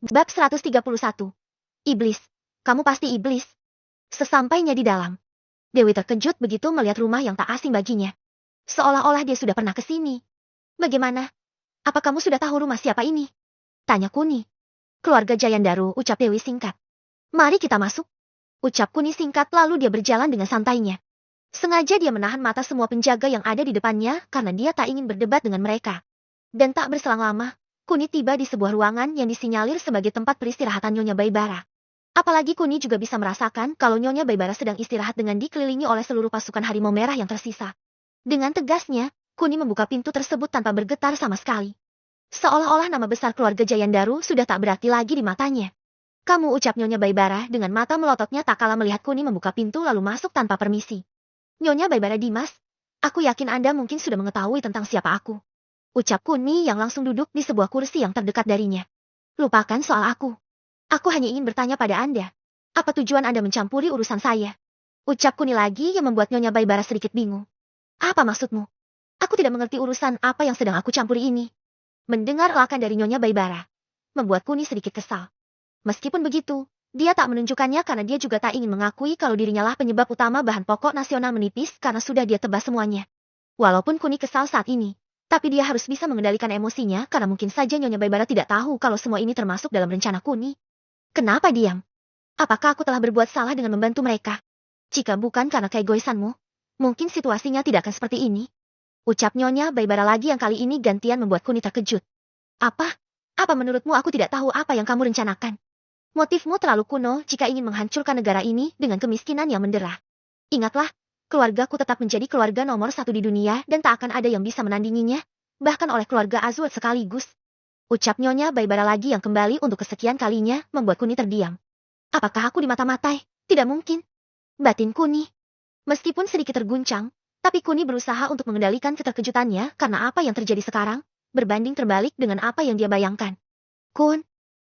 Bab 131. Iblis. Kamu pasti iblis. Sesampainya di dalam, Dewi terkejut begitu melihat rumah yang tak asing baginya. Seolah-olah dia sudah pernah ke sini. Bagaimana? Apa kamu sudah tahu rumah siapa ini? Tanya Kuni. Keluarga Jayandaru, ucap Dewi singkat. Mari kita masuk. Ucap Kuni singkat lalu dia berjalan dengan santainya. Sengaja dia menahan mata semua penjaga yang ada di depannya karena dia tak ingin berdebat dengan mereka. Dan tak berselang lama, Kuni tiba di sebuah ruangan yang disinyalir sebagai tempat peristirahatan Nyonya Baibara. Apalagi Kuni juga bisa merasakan kalau Nyonya Baibara sedang istirahat dengan dikelilingi oleh seluruh pasukan harimau merah yang tersisa. Dengan tegasnya, Kuni membuka pintu tersebut tanpa bergetar sama sekali. Seolah-olah nama besar keluarga Jayandaru sudah tak berarti lagi di matanya. Kamu, ucap Nyonya Baibara dengan mata melototnya tak kalah melihat Kuni membuka pintu lalu masuk tanpa permisi. Nyonya Baibara Dimas, aku yakin Anda mungkin sudah mengetahui tentang siapa aku. Ucap Kuni yang langsung duduk di sebuah kursi yang terdekat darinya. Lupakan soal aku. Aku hanya ingin bertanya pada Anda. Apa tujuan Anda mencampuri urusan saya? Ucap Kuni lagi yang membuat Nyonya Baibara sedikit bingung. Apa maksudmu? Aku tidak mengerti urusan apa yang sedang aku campuri ini. Mendengar elakan dari Nyonya Baibara, membuat Kuni sedikit kesal. Meskipun begitu, dia tak menunjukkannya karena dia juga tak ingin mengakui kalau dirinya lah penyebab utama bahan pokok nasional menipis karena sudah dia tebas semuanya. Walaupun Kuni kesal saat ini, tapi dia harus bisa mengendalikan emosinya karena mungkin saja Nyonya Baibara tidak tahu kalau semua ini termasuk dalam rencana Kuni. Kenapa diam? Apakah aku telah berbuat salah dengan membantu mereka? Jika bukan karena keegoisanmu, mungkin situasinya tidak akan seperti ini. Ucap Nyonya Baibara lagi yang kali ini gantian membuat Kuni terkejut. Apa? Apa menurutmu aku tidak tahu apa yang kamu rencanakan? Motifmu terlalu kuno jika ingin menghancurkan negara ini dengan kemiskinan yang mendera. Ingatlah, keluargaku tetap menjadi keluarga nomor 1 di dunia dan tak akan ada yang bisa menandinginya, bahkan oleh keluarga Azul sekaligus. Ucap Nyonya Baibara lagi yang kembali untuk kesekian kalinya membuat Kuni terdiam. Apakah aku dimata-matai? Tidak mungkin. Batin Kuni. Meskipun sedikit terguncang, tapi Kuni berusaha untuk mengendalikan keterkejutannya karena apa yang terjadi sekarang, berbanding terbalik dengan apa yang dia bayangkan. Kun,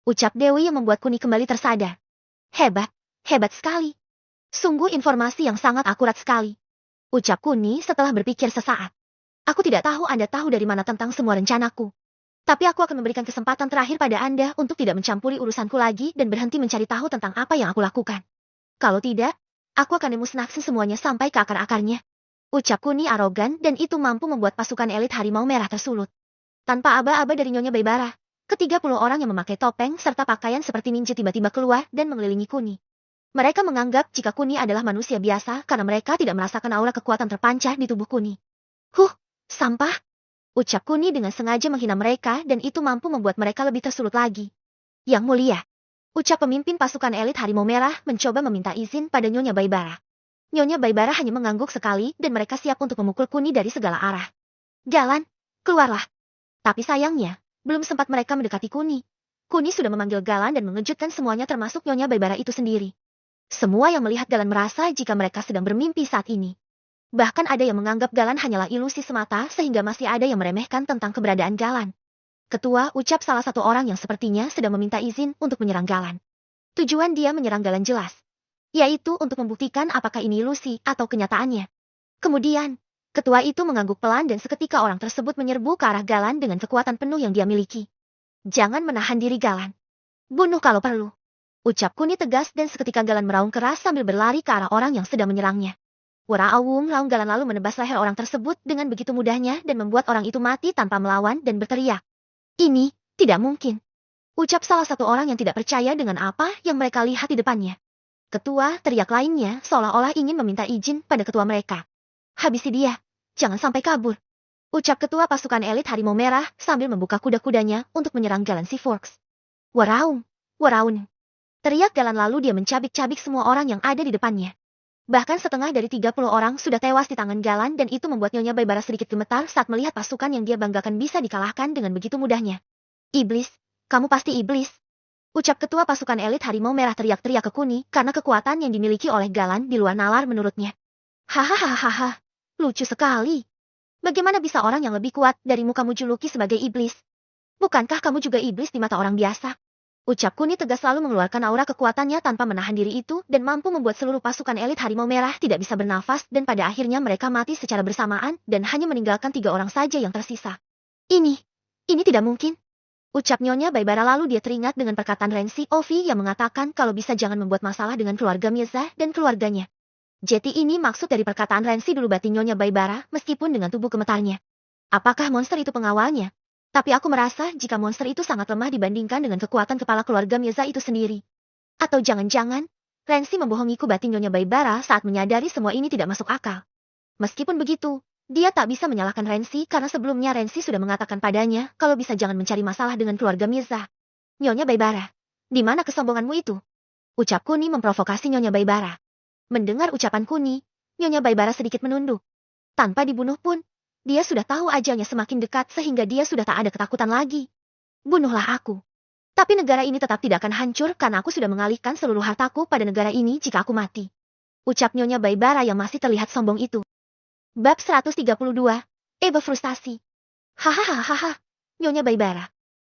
ucap Dewi yang membuat Kuni kembali tersadar. Hebat, hebat sekali. Sungguh informasi yang sangat akurat sekali. Ucap Kuni setelah berpikir sesaat. Aku tidak tahu Anda tahu dari mana tentang semua rencanaku. Tapi aku akan memberikan kesempatan terakhir pada Anda untuk tidak mencampuri urusanku lagi dan berhenti mencari tahu tentang apa yang aku lakukan. Kalau tidak, aku akan memusnahkan semuanya sampai ke akar-akarnya. Ucap Kuni arogan dan itu mampu membuat pasukan elit harimau merah tersulut. Tanpa aba-aba dari Nyonya Baibara, ke-30 orang yang memakai topeng serta pakaian seperti ninja tiba-tiba keluar dan mengelilingi Kuni. Mereka menganggap jika Kuni adalah manusia biasa karena mereka tidak merasakan aura kekuatan terpancar di tubuh Kuni. Sampah! Ucap Kuni dengan sengaja menghina mereka dan itu mampu membuat mereka lebih tersulut lagi. Yang mulia, ucap pemimpin pasukan elit harimau merah mencoba meminta izin pada Nyonya Baibara. Nyonya Baibara hanya mengangguk sekali dan mereka siap untuk memukul Kuni dari segala arah. Galan, keluarlah. Tapi sayangnya, belum sempat mereka mendekati Kuni. Kuni sudah memanggil Galan dan mengejutkan semuanya termasuk Nyonya Baibara itu sendiri. Semua yang melihat Galan merasa jika mereka sedang bermimpi saat ini. Bahkan ada yang menganggap Galan hanyalah ilusi semata sehingga masih ada yang meremehkan tentang keberadaan Galan. Ketua, ucap salah satu orang yang sepertinya sedang meminta izin untuk menyerang Galan. Tujuan dia menyerang Galan jelas, yaitu untuk membuktikan apakah ini ilusi atau kenyataannya. Kemudian, ketua itu mengangguk pelan dan seketika orang tersebut menyerbu ke arah Galan dengan kekuatan penuh yang dia miliki. Jangan menahan diri Galan. Bunuh kalau perlu. Ucap Kuni tegas dan seketika Galan meraung keras sambil berlari ke arah orang yang sedang menyerangnya. Waraawung raung Galan lalu menebas leher orang tersebut dengan begitu mudahnya dan membuat orang itu mati tanpa melawan dan berteriak. Ini, tidak mungkin. Ucap salah satu orang yang tidak percaya dengan apa yang mereka lihat di depannya. Ketua, teriak lainnya seolah-olah ingin meminta izin pada ketua mereka. Habisi dia, jangan sampai kabur. Ucap ketua pasukan elit harimau merah sambil membuka kuda-kudanya untuk menyerang Galan si Forks. Waraung, waraun. Teriak Galan lalu dia mencabik-cabik semua orang yang ada di depannya. Bahkan setengah dari 30 orang sudah tewas di tangan Galan dan itu membuat Nyonya Baibara sedikit gemetar saat melihat pasukan yang dia banggakan bisa dikalahkan dengan begitu mudahnya. Iblis, kamu pasti iblis. Ucap ketua pasukan elit harimau merah teriak-teriak ke Kuni karena kekuatan yang dimiliki oleh Galan di luar nalar menurutnya. Hahaha, lucu sekali. Bagaimana bisa orang yang lebih kuat darimu kamu juluki sebagai iblis? Bukankah kamu juga iblis di mata orang biasa? Ucap Kuni tegas lalu mengeluarkan aura kekuatannya tanpa menahan diri itu dan mampu membuat seluruh pasukan elit harimau merah tidak bisa bernafas dan pada akhirnya mereka mati secara bersamaan dan hanya meninggalkan 3 orang saja yang tersisa. Ini tidak mungkin. Ucap Nyonya Baibara lalu dia teringat dengan perkataan Rensi Ovi yang mengatakan kalau bisa jangan membuat masalah dengan keluarga Mirza dan keluarganya. Jadi ini maksud dari perkataan Rensi dulu batin Nyonya Baibara meskipun dengan tubuh gemetarnya. Apakah monster itu pengawalnya? Tapi aku merasa jika monster itu sangat lemah dibandingkan dengan kekuatan kepala keluarga Mirza itu sendiri. Atau jangan-jangan, Rensi membohongiku batin Nyonya Baibara saat menyadari semua ini tidak masuk akal. Meskipun begitu, dia tak bisa menyalahkan Rensi karena sebelumnya Rensi sudah mengatakan padanya kalau bisa jangan mencari masalah dengan keluarga Mirza. Nyonya Baibara, di mana kesombonganmu itu? Ucap Kuni memprovokasi Nyonya Baibara. Mendengar ucapan Kuni, Nyonya Baibara sedikit menunduk. Tanpa dibunuh pun, dia sudah tahu ajalnya semakin dekat sehingga dia sudah tak ada ketakutan lagi. Bunuhlah aku. Tapi negara ini tetap tidak akan hancur karena aku sudah mengalihkan seluruh hartaku pada negara ini jika aku mati. Ucap Nyonya Baibara yang masih terlihat sombong itu. Bab 132. Eva frustasi. Hahaha. Nyonya Baibara.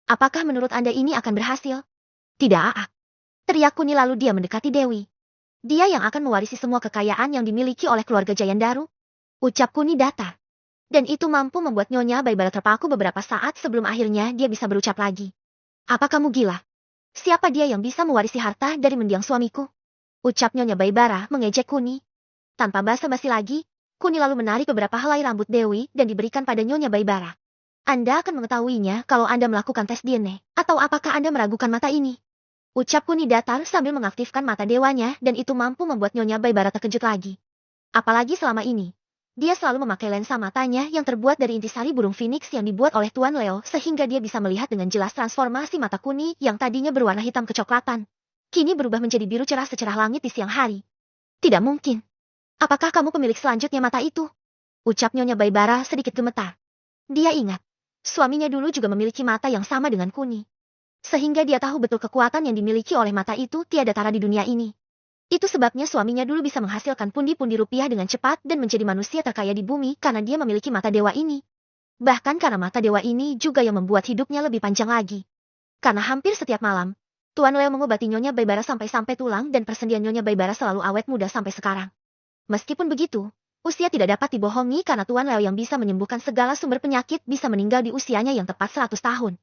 Apakah menurut Anda ini akan berhasil? Tidak. Teriak Kuni lalu dia mendekati Dewi. Dia yang akan mewarisi semua kekayaan yang dimiliki oleh keluarga Jayandaru. Ucap Kuni datar. Dan itu mampu membuat Nyonya Baibara terpaku beberapa saat sebelum akhirnya dia bisa berucap lagi. Apa kamu gila? Siapa dia yang bisa mewarisi harta dari mendiang suamiku? Ucap Nyonya Baibara mengejek Kuni. Tanpa basa-basi lagi, Kuni lalu menarik beberapa helai rambut Dewi dan diberikan pada Nyonya Baibara. Anda akan mengetahuinya kalau Anda melakukan tes DNA, atau apakah Anda meragukan mata ini? Ucap Kuni datar sambil mengaktifkan mata dewanya dan itu mampu membuat Nyonya Baibara terkejut lagi. Apalagi selama ini, dia selalu memakai lensa matanya yang terbuat dari intisari burung phoenix yang dibuat oleh Tuan Leo sehingga dia bisa melihat dengan jelas transformasi mata Kuni yang tadinya berwarna hitam kecoklatan. Kini berubah menjadi biru cerah secerah langit di siang hari. Tidak mungkin. Apakah kamu pemilik selanjutnya mata itu? Ucap Nyonya Baibara sedikit gemetar. Dia ingat, suaminya dulu juga memiliki mata yang sama dengan Kuni. Sehingga dia tahu betul kekuatan yang dimiliki oleh mata itu tiada tara di dunia ini. Itu sebabnya suaminya dulu bisa menghasilkan pundi-pundi rupiah dengan cepat dan menjadi manusia terkaya di bumi karena dia memiliki mata dewa ini. Bahkan karena mata dewa ini juga yang membuat hidupnya lebih panjang lagi. Karena hampir setiap malam, Tuan Leo mengobati Nyonya Baibara sampai-sampai tulang dan persendian Nyonya Baibara selalu awet muda sampai sekarang. Meskipun begitu, usia tidak dapat dibohongi karena Tuan Leo yang bisa menyembuhkan segala sumber penyakit bisa meninggal di usianya yang tepat 100 tahun.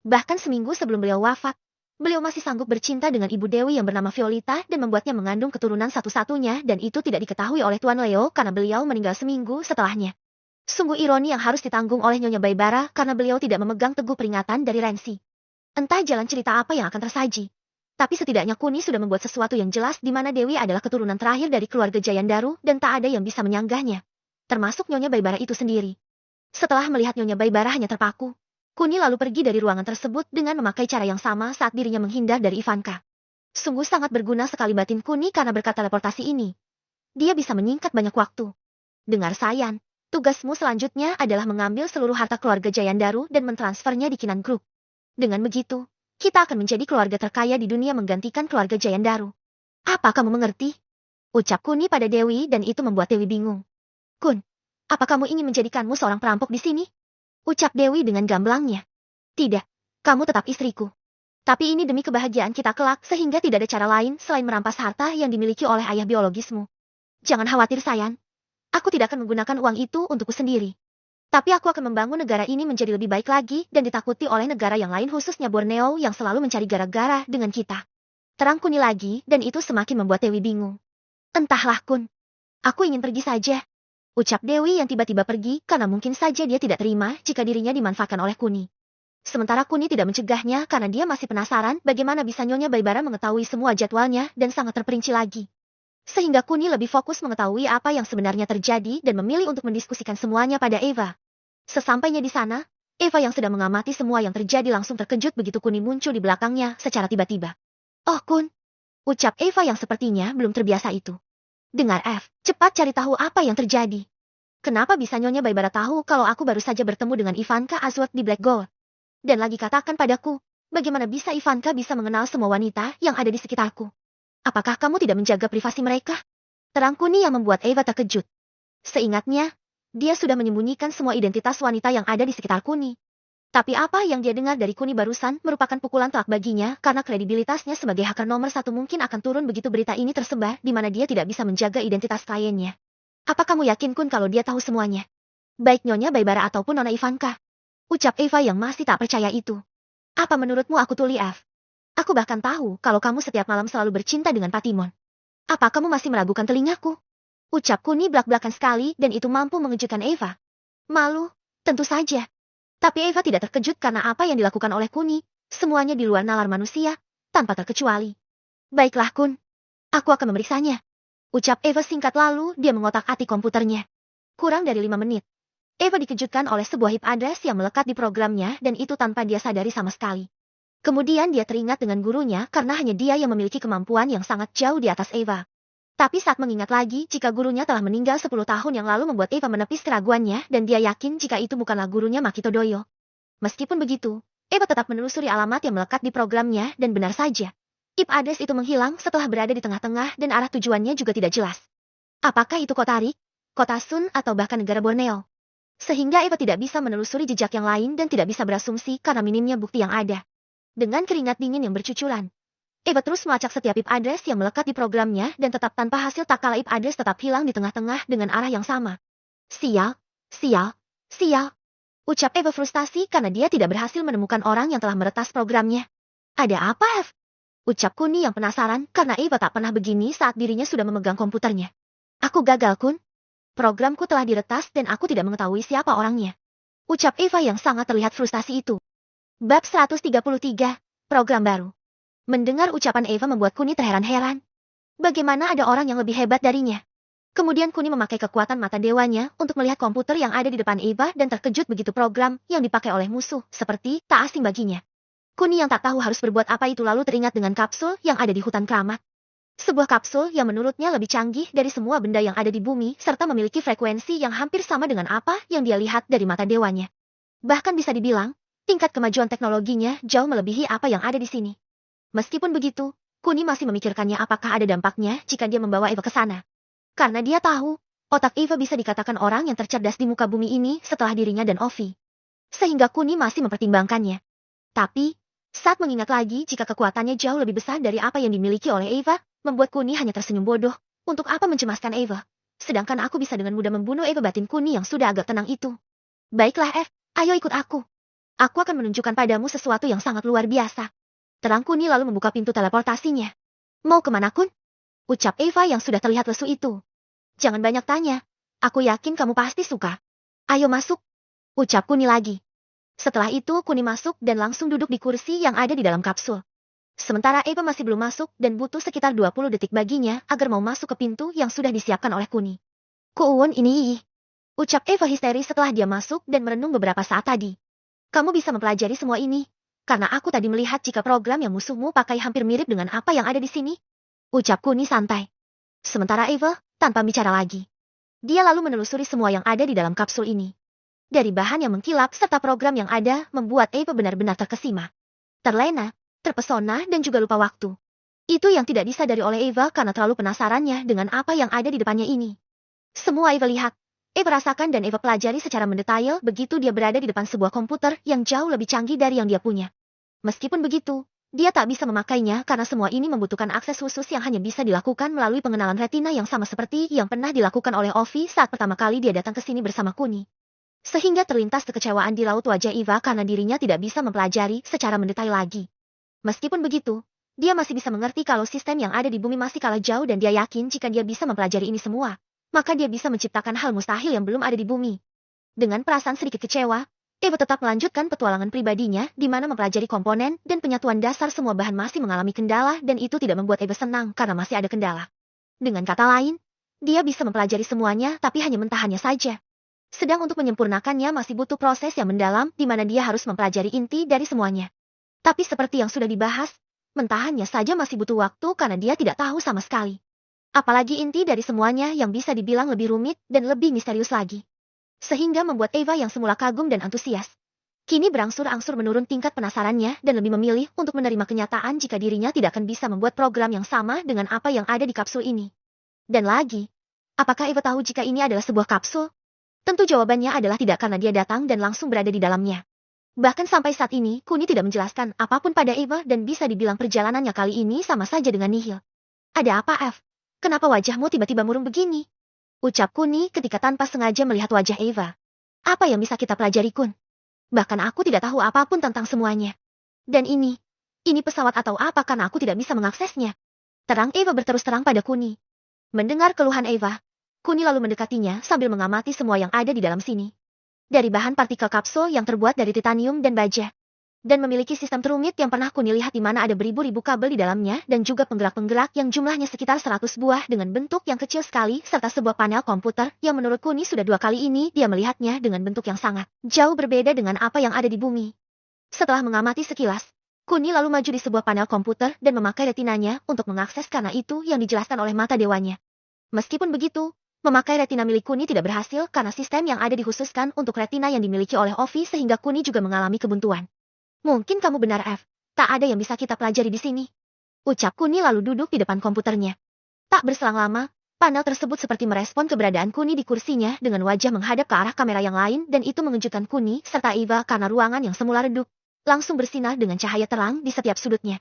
Bahkan seminggu sebelum beliau wafat, beliau masih sanggup bercinta dengan Ibu Dewi yang bernama Violeta dan membuatnya mengandung keturunan satu-satunya dan itu tidak diketahui oleh Tuan Leo karena beliau meninggal seminggu setelahnya. Sungguh ironi yang harus ditanggung oleh Nyonya Baibara karena beliau tidak memegang teguh peringatan dari Rensi. Entah jalan cerita apa yang akan tersaji. Tapi setidaknya Kuni sudah membuat sesuatu yang jelas di mana Dewi adalah keturunan terakhir dari keluarga Jayandaru dan tak ada yang bisa menyanggahnya. Termasuk Nyonya Baibara itu sendiri. Setelah melihat Nyonya Baibara hanya terpaku, Kuni lalu pergi dari ruangan tersebut dengan memakai cara yang sama saat dirinya menghindar dari Ivanka. Sungguh sangat berguna sekali batin Kuni karena berkat teleportasi ini. Dia bisa menyingkat banyak waktu. Dengar Sayan, tugasmu selanjutnya adalah mengambil seluruh harta keluarga Jayandaru dan mentransfernya di Kinan Group. Dengan begitu, kita akan menjadi keluarga terkaya di dunia menggantikan keluarga Jayandaru. Apa kamu mengerti? Ucap Kuni pada Dewi dan itu membuat Dewi bingung. Kun, apa kamu ingin menjadikanmu seorang perampok di sini? Ucap Dewi dengan gamblangnya. Tidak, kamu tetap istriku. Tapi ini demi kebahagiaan kita kelak sehingga tidak ada cara lain selain merampas harta yang dimiliki oleh ayah biologismu. Jangan khawatir Sayan. Aku tidak akan menggunakan uang itu untukku sendiri. Tapi aku akan membangun negara ini menjadi lebih baik lagi dan ditakuti oleh negara yang lain khususnya Borneo yang selalu mencari gara-gara dengan kita. Terang Kuni lagi dan itu semakin membuat Dewi bingung. Entahlah Kun. Aku ingin pergi saja. Ucap Dewi yang tiba-tiba pergi karena mungkin saja dia tidak terima jika dirinya dimanfaatkan oleh Kuni. Sementara Kuni tidak mencegahnya karena dia masih penasaran bagaimana bisa Nyonya Baibara mengetahui semua jadwalnya dan sangat terperinci lagi. Sehingga Kuni lebih fokus mengetahui apa yang sebenarnya terjadi dan memilih untuk mendiskusikan semuanya pada Eva. Sesampainya di sana, Eva yang sedang mengamati semua yang terjadi langsung terkejut begitu Kuni muncul di belakangnya secara tiba-tiba. Oh Kun, ucap Eva yang sepertinya belum terbiasa itu. Dengar Eve, cepat cari tahu apa yang terjadi. Kenapa bisa Nyonya Baibara tahu kalau aku baru saja bertemu dengan Ivanka Azworth di Black Gold? Dan lagi katakan padaku, bagaimana bisa Ivanka bisa mengenal semua wanita yang ada di sekitarku? Apakah kamu tidak menjaga privasi mereka? Terang Kuni yang membuat Eva terkejut. Seingatnya, dia sudah menyembunyikan semua identitas wanita yang ada di sekitar Kuni. Tapi apa yang dia dengar dari Kuni barusan merupakan pukulan telak baginya karena kredibilitasnya sebagai hacker nomor 1 mungkin akan turun begitu berita ini tersebar di mana dia tidak bisa menjaga identitas kliennya. Apa kamu yakin Kun kalau dia tahu semuanya? Baik Nyonya Baibara ataupun Nona Ivanka. Ucap Eva yang masih tak percaya itu. Apa menurutmu aku tuli, F? Aku bahkan tahu kalau kamu setiap malam selalu bercinta dengan Patimon. Apa kamu masih meragukan telingaku? Ucap Kuni belak-belakan sekali dan itu mampu mengejutkan Eva. Malu, tentu saja. Tapi Eva tidak terkejut karena apa yang dilakukan oleh Kuni, semuanya di luar nalar manusia, tanpa terkecuali. Baiklah Kun, aku akan memeriksanya. Ucap Eva singkat lalu dia mengotak-atik komputernya. Kurang dari 5 menit. Eva dikejutkan oleh sebuah IP address yang melekat di programnya dan itu tanpa dia sadari sama sekali. Kemudian dia teringat dengan gurunya karena hanya dia yang memiliki kemampuan yang sangat jauh di atas Eva. Tapi saat mengingat lagi jika gurunya telah meninggal 10 tahun yang lalu membuat Eva menepis keraguannya dan dia yakin jika itu bukanlah gurunya Makito Doyo. Meskipun begitu, Eva tetap menelusuri alamat yang melekat di programnya dan benar saja. IP address itu menghilang setelah berada di tengah-tengah dan arah tujuannya juga tidak jelas. Apakah itu kota Rik, kota Sun atau bahkan negara Borneo? Sehingga Eva tidak bisa menelusuri jejak yang lain dan tidak bisa berasumsi karena minimnya bukti yang ada. Dengan keringat dingin yang bercucuran, Eva terus melacak setiap IP address yang melekat di programnya dan tetap tanpa hasil tak kala IP address tetap hilang di tengah-tengah dengan arah yang sama. Sial, sial, sial. Ucap Eva frustasi karena dia tidak berhasil menemukan orang yang telah meretas programnya. Ada apa, F? Ucap Kuni yang penasaran karena Eva tak pernah begini saat dirinya sudah memegang komputernya. Aku gagal, Kun. Programku telah diretas dan aku tidak mengetahui siapa orangnya. Ucap Eva yang sangat terlihat frustasi itu. Bab 133, Program Baru. Mendengar ucapan Eva membuat Kuni terheran-heran. Bagaimana ada orang yang lebih hebat darinya? Kemudian Kuni memakai kekuatan mata dewanya untuk melihat komputer yang ada di depan Eva dan terkejut begitu program yang dipakai oleh musuh seperti tak asing baginya. Kuni yang tak tahu harus berbuat apa itu lalu teringat dengan kapsul yang ada di hutan keramat. Sebuah kapsul yang menurutnya lebih canggih dari semua benda yang ada di bumi serta memiliki frekuensi yang hampir sama dengan apa yang dia lihat dari mata dewanya. Bahkan bisa dibilang, tingkat kemajuan teknologinya jauh melebihi apa yang ada di sini. Meskipun begitu, Kuni masih memikirkannya apakah ada dampaknya jika dia membawa Eva ke sana. Karena dia tahu, otak Eva bisa dikatakan orang yang tercerdas di muka bumi ini setelah dirinya dan Ovi. Sehingga Kuni masih mempertimbangkannya. Tapi, saat mengingat lagi jika kekuatannya jauh lebih besar dari apa yang dimiliki oleh Eva, membuat Kuni hanya tersenyum bodoh. Untuk apa mencemaskan Eva? Sedangkan aku bisa dengan mudah membunuh Eva. Batin Kuni yang sudah agak tenang itu. Baiklah F, ayo ikut aku. Aku akan menunjukkan padamu sesuatu yang sangat luar biasa. Terang Kuni lalu membuka pintu teleportasinya. Mau kemana Kun? Ucap Eva yang sudah terlihat lesu itu. Jangan banyak tanya. Aku yakin kamu pasti suka. Ayo masuk. Ucap Kuni lagi. Setelah itu Kuni masuk dan langsung duduk di kursi yang ada di dalam kapsul. Sementara Eva masih belum masuk dan butuh sekitar 20 detik baginya agar mau masuk ke pintu yang sudah disiapkan oleh Kuni. Kuun ini. Ucap Eva histeris setelah dia masuk dan merenung beberapa saat tadi. Kamu bisa mempelajari semua ini, karena aku tadi melihat jika program yang musuhmu pakai hampir mirip dengan apa yang ada di sini. Ucap Kuni santai. Sementara Eva, tanpa bicara lagi. Dia lalu menelusuri semua yang ada di dalam kapsul ini. Dari bahan yang mengkilap serta program yang ada membuat Eva benar-benar terkesima. Terlena, terpesona dan juga lupa waktu. Itu yang tidak disadari oleh Eva karena terlalu penasarannya dengan apa yang ada di depannya ini. Semua Eva lihat. Eva rasakan dan Eva pelajari secara mendetail begitu dia berada di depan sebuah komputer yang jauh lebih canggih dari yang dia punya. Meskipun begitu, dia tak bisa memakainya karena semua ini membutuhkan akses khusus yang hanya bisa dilakukan melalui pengenalan retina yang sama seperti yang pernah dilakukan oleh Ovi saat pertama kali dia datang ke sini bersama Kuni. Sehingga terlintas kekecewaan di raut wajah Eva karena dirinya tidak bisa mempelajari secara mendetail lagi. Meskipun begitu, dia masih bisa mengerti kalau sistem yang ada di bumi masih kalah jauh dan dia yakin jika dia bisa mempelajari ini semua, maka dia bisa menciptakan hal mustahil yang belum ada di bumi. Dengan perasaan sedikit kecewa, Eva tetap melanjutkan petualangan pribadinya di mana mempelajari komponen dan penyatuan dasar semua bahan masih mengalami kendala dan itu tidak membuat Eva senang karena masih ada kendala. Dengan kata lain, dia bisa mempelajari semuanya tapi hanya mentahannya saja. Sedang untuk menyempurnakannya masih butuh proses yang mendalam di mana dia harus mempelajari inti dari semuanya. Tapi seperti yang sudah dibahas, mentahannya saja masih butuh waktu karena dia tidak tahu sama sekali. Apalagi inti dari semuanya yang bisa dibilang lebih rumit dan lebih misterius lagi. Sehingga membuat Eva yang semula kagum dan antusias, kini berangsur-angsur menurun tingkat penasarannya dan lebih memilih untuk menerima kenyataan jika dirinya tidak akan bisa membuat program yang sama dengan apa yang ada di kapsul ini. Dan lagi, apakah Eva tahu jika ini adalah sebuah kapsul? Tentu jawabannya adalah tidak karena dia datang dan langsung berada di dalamnya. Bahkan sampai saat ini, Kuni tidak menjelaskan apapun pada Eva dan bisa dibilang perjalanannya kali ini sama saja dengan nihil. Ada apa, F? Kenapa wajahmu tiba-tiba murung begini? Ucap Kuni ketika tanpa sengaja melihat wajah Eva. Apa yang bisa kita pelajari, Kun? Bahkan aku tidak tahu apapun tentang semuanya. Dan ini pesawat atau apa karena aku tidak bisa mengaksesnya. Terang Eva berterus terang pada Kuni. Mendengar keluhan Eva, Kuni lalu mendekatinya sambil mengamati semua yang ada di dalam sini. Dari bahan partikel kapsul yang terbuat dari titanium dan baja. Dan memiliki sistem terumit yang pernah Kuni lihat di mana ada beribu-ribu kabel di dalamnya dan juga penggerak-penggerak yang jumlahnya sekitar 100 buah dengan bentuk yang kecil sekali serta sebuah panel komputer yang menurut Kuni sudah 2 kali ini dia melihatnya dengan bentuk yang sangat jauh berbeda dengan apa yang ada di bumi. Setelah mengamati sekilas, Kuni lalu maju di sebuah panel komputer dan memakai retinanya untuk mengakses karena itu yang dijelaskan oleh mata dewanya. Meskipun begitu, memakai retina milik Kuni tidak berhasil karena sistem yang ada dikhususkan untuk retina yang dimiliki oleh Ovi sehingga Kuni juga mengalami kebuntuan. Mungkin kamu benar, F. Tak ada yang bisa kita pelajari di sini. Ucap Kuni lalu duduk di depan komputernya. Tak berselang lama, panel tersebut seperti merespon keberadaan Kuni di kursinya dengan wajah menghadap ke arah kamera yang lain dan itu mengejutkan Kuni serta Eva karena ruangan yang semula redup langsung bersinar dengan cahaya terang di setiap sudutnya.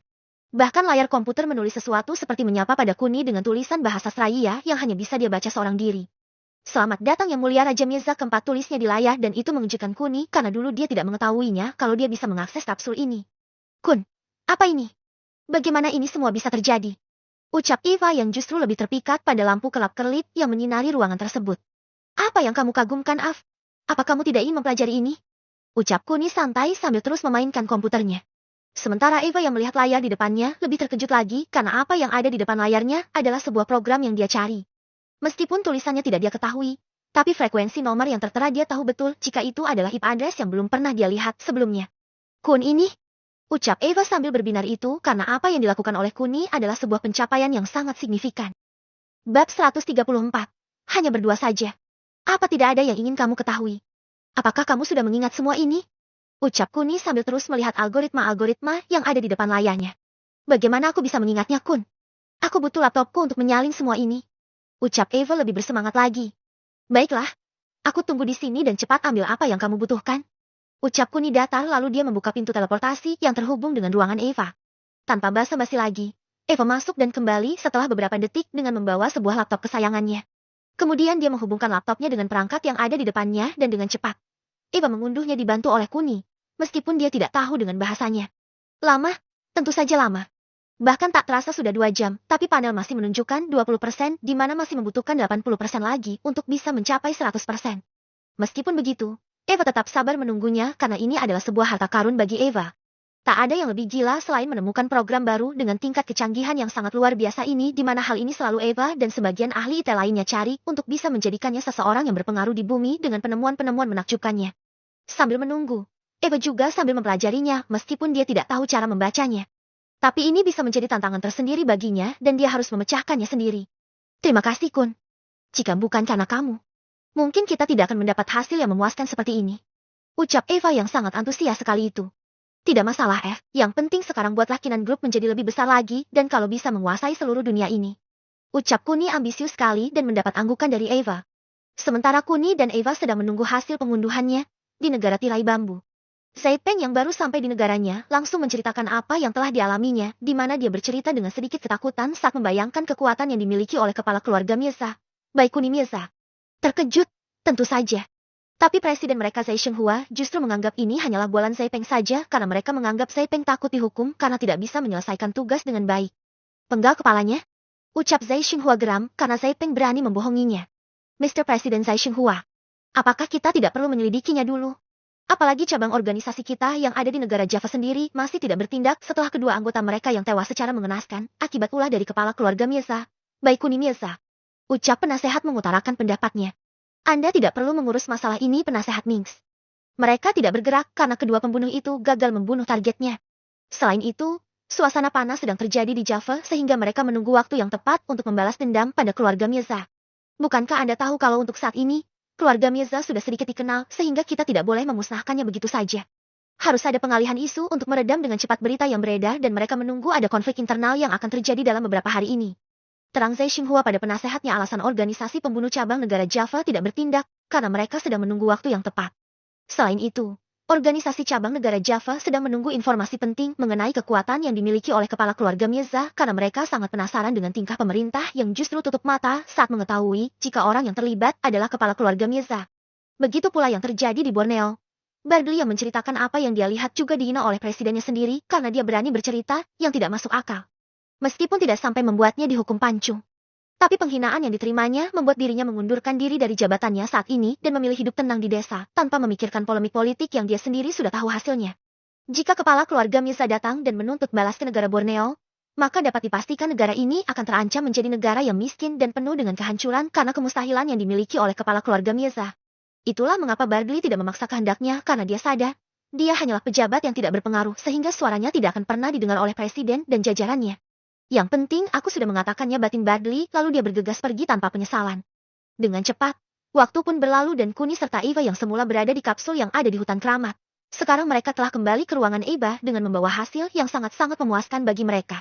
Bahkan layar komputer menulis sesuatu seperti menyapa pada Kuni dengan tulisan bahasa Sraya yang hanya bisa dia baca seorang diri. Selamat datang Yang Mulia Raja Mirza, keempat tulisnya di layar dan itu mengejutkan Kuni karena dulu dia tidak mengetahuinya kalau dia bisa mengakses kapsul ini. Kun, apa ini? Bagaimana ini semua bisa terjadi? Ucap Eva yang justru lebih terpikat pada lampu kelap-kelip yang menyinari ruangan tersebut. Apa yang kamu kagumkan, Af? Apa kamu tidak ingin mempelajari ini? Ucap Kuni santai sambil terus memainkan komputernya. Sementara Eva yang melihat layar di depannya lebih terkejut lagi karena apa yang ada di depan layarnya adalah sebuah program yang dia cari. Meskipun tulisannya tidak dia ketahui, tapi frekuensi nomor yang tertera dia tahu betul jika itu adalah IP address yang belum pernah dia lihat sebelumnya. Kun ini? Ucap Eva sambil berbinar itu karena apa yang dilakukan oleh Kuni adalah sebuah pencapaian yang sangat signifikan. Bab 134. Hanya berdua saja. Apa tidak ada yang ingin kamu ketahui? Apakah kamu sudah mengingat semua ini? Ucap Kuni sambil terus melihat algoritma-algoritma yang ada di depan layarnya. Bagaimana aku bisa mengingatnya, Kun? Aku butuh laptopku untuk menyalin semua ini. Ucap Eva lebih bersemangat lagi. Baiklah, aku tunggu di sini dan cepat ambil apa yang kamu butuhkan. Ucap Kuni datar lalu dia membuka pintu teleportasi yang terhubung dengan ruangan Eva. Tanpa basa-basi lagi, Eva masuk dan kembali setelah beberapa detik dengan membawa sebuah laptop kesayangannya. Kemudian dia menghubungkan laptopnya dengan perangkat yang ada di depannya dan dengan cepat. Eva mengunduhnya dibantu oleh Kuni, meskipun dia tidak tahu dengan bahasanya. Lama? Tentu saja lama. Bahkan tak terasa sudah 2 jam, tapi panel masih menunjukkan 20% di mana masih membutuhkan 80% lagi untuk bisa mencapai 100%. Meskipun begitu, Eva tetap sabar menunggunya karena ini adalah sebuah harta karun bagi Eva. Tak ada yang lebih gila selain menemukan program baru dengan tingkat kecanggihan yang sangat luar biasa ini di mana hal ini selalu Eva dan sebagian ahli IT lainnya cari untuk bisa menjadikannya seseorang yang berpengaruh di bumi dengan penemuan-penemuan menakjubkannya. Sambil menunggu, Eva juga sambil mempelajarinya meskipun dia tidak tahu cara membacanya. Tapi ini bisa menjadi tantangan tersendiri baginya dan dia harus memecahkannya sendiri. Terima kasih, Kun. Jika bukan karena kamu, mungkin kita tidak akan mendapat hasil yang memuaskan seperti ini. Ucap Eva yang sangat antusias sekali itu. Tidak masalah, F. Yang penting sekarang buatlah Kinan Group menjadi lebih besar lagi dan kalau bisa menguasai seluruh dunia ini. Ucap Kuni ambisius sekali dan mendapat anggukan dari Eva. Sementara Kuni dan Eva sedang menunggu hasil pengunduhannya di negara tirai bambu. Zaipeng yang baru sampai di negaranya langsung menceritakan apa yang telah dialaminya, di mana dia bercerita dengan sedikit ketakutan saat membayangkan kekuatan yang dimiliki oleh kepala keluarga Mirza, baik Kuni Mirza. Terkejut, tentu saja. Tapi presiden mereka Zai Shenghua justru menganggap ini hanyalah bualan Zaipeng saja karena mereka menganggap Zaipeng takut dihukum karena tidak bisa menyelesaikan tugas dengan baik. Penggal kepalanya? Ucap Zai Shenghua geram karena Zaipeng berani membohonginya. Mr. Presiden Zai Shenghua, apakah kita tidak perlu menyelidikinya dulu? Apalagi cabang organisasi kita yang ada di negara Java sendiri masih tidak bertindak setelah kedua anggota mereka yang tewas secara mengenaskan akibat ulah dari kepala keluarga Mirza, baik Kuni Mirza. Ucap penasehat mengutarakan pendapatnya. Anda tidak perlu mengurus masalah ini, penasehat Mings. Mereka tidak bergerak karena kedua pembunuh itu gagal membunuh targetnya. Selain itu, suasana panas sedang terjadi di Java sehingga mereka menunggu waktu yang tepat untuk membalas dendam pada keluarga Mirza. Bukankah Anda tahu kalau untuk saat ini, keluarga Mirza sudah sedikit dikenal sehingga kita tidak boleh memusnahkannya begitu saja. Harus ada pengalihan isu untuk meredam dengan cepat berita yang beredar dan mereka menunggu ada konflik internal yang akan terjadi dalam beberapa hari ini. Terang Zai Shenghua pada penasehatnya alasan organisasi pembunuh cabang negara Java tidak bertindak karena mereka sedang menunggu waktu yang tepat. Selain itu, organisasi cabang negara Java sedang menunggu informasi penting mengenai kekuatan yang dimiliki oleh kepala keluarga Mirza karena mereka sangat penasaran dengan tingkah pemerintah yang justru tutup mata saat mengetahui jika orang yang terlibat adalah kepala keluarga Mirza. Begitu pula yang terjadi di Borneo. Bardley yang menceritakan apa yang dia lihat juga dihina oleh presidennya sendiri karena dia berani bercerita yang tidak masuk akal. Meskipun tidak sampai membuatnya dihukum pancung. Tapi penghinaan yang diterimanya membuat dirinya mengundurkan diri dari jabatannya saat ini dan memilih hidup tenang di desa tanpa memikirkan polemik politik yang dia sendiri sudah tahu hasilnya. Jika kepala keluarga Mirza datang dan menuntut balas ke negara Borneo, maka dapat dipastikan negara ini akan terancam menjadi negara yang miskin dan penuh dengan kehancuran karena kemustahilan yang dimiliki oleh kepala keluarga Mirza. Itulah mengapa Bardley tidak memaksa kehendaknya karena dia sadar, dia hanyalah pejabat yang tidak berpengaruh sehingga suaranya tidak akan pernah didengar oleh presiden dan jajarannya. Yang penting aku sudah mengatakannya, batin Bardley, lalu dia bergegas pergi tanpa penyesalan. Dengan cepat, waktu pun berlalu dan Kuni serta Eva yang semula berada di kapsul yang ada di hutan keramat. Sekarang mereka telah kembali ke ruangan Eva dengan membawa hasil yang sangat-sangat memuaskan bagi mereka.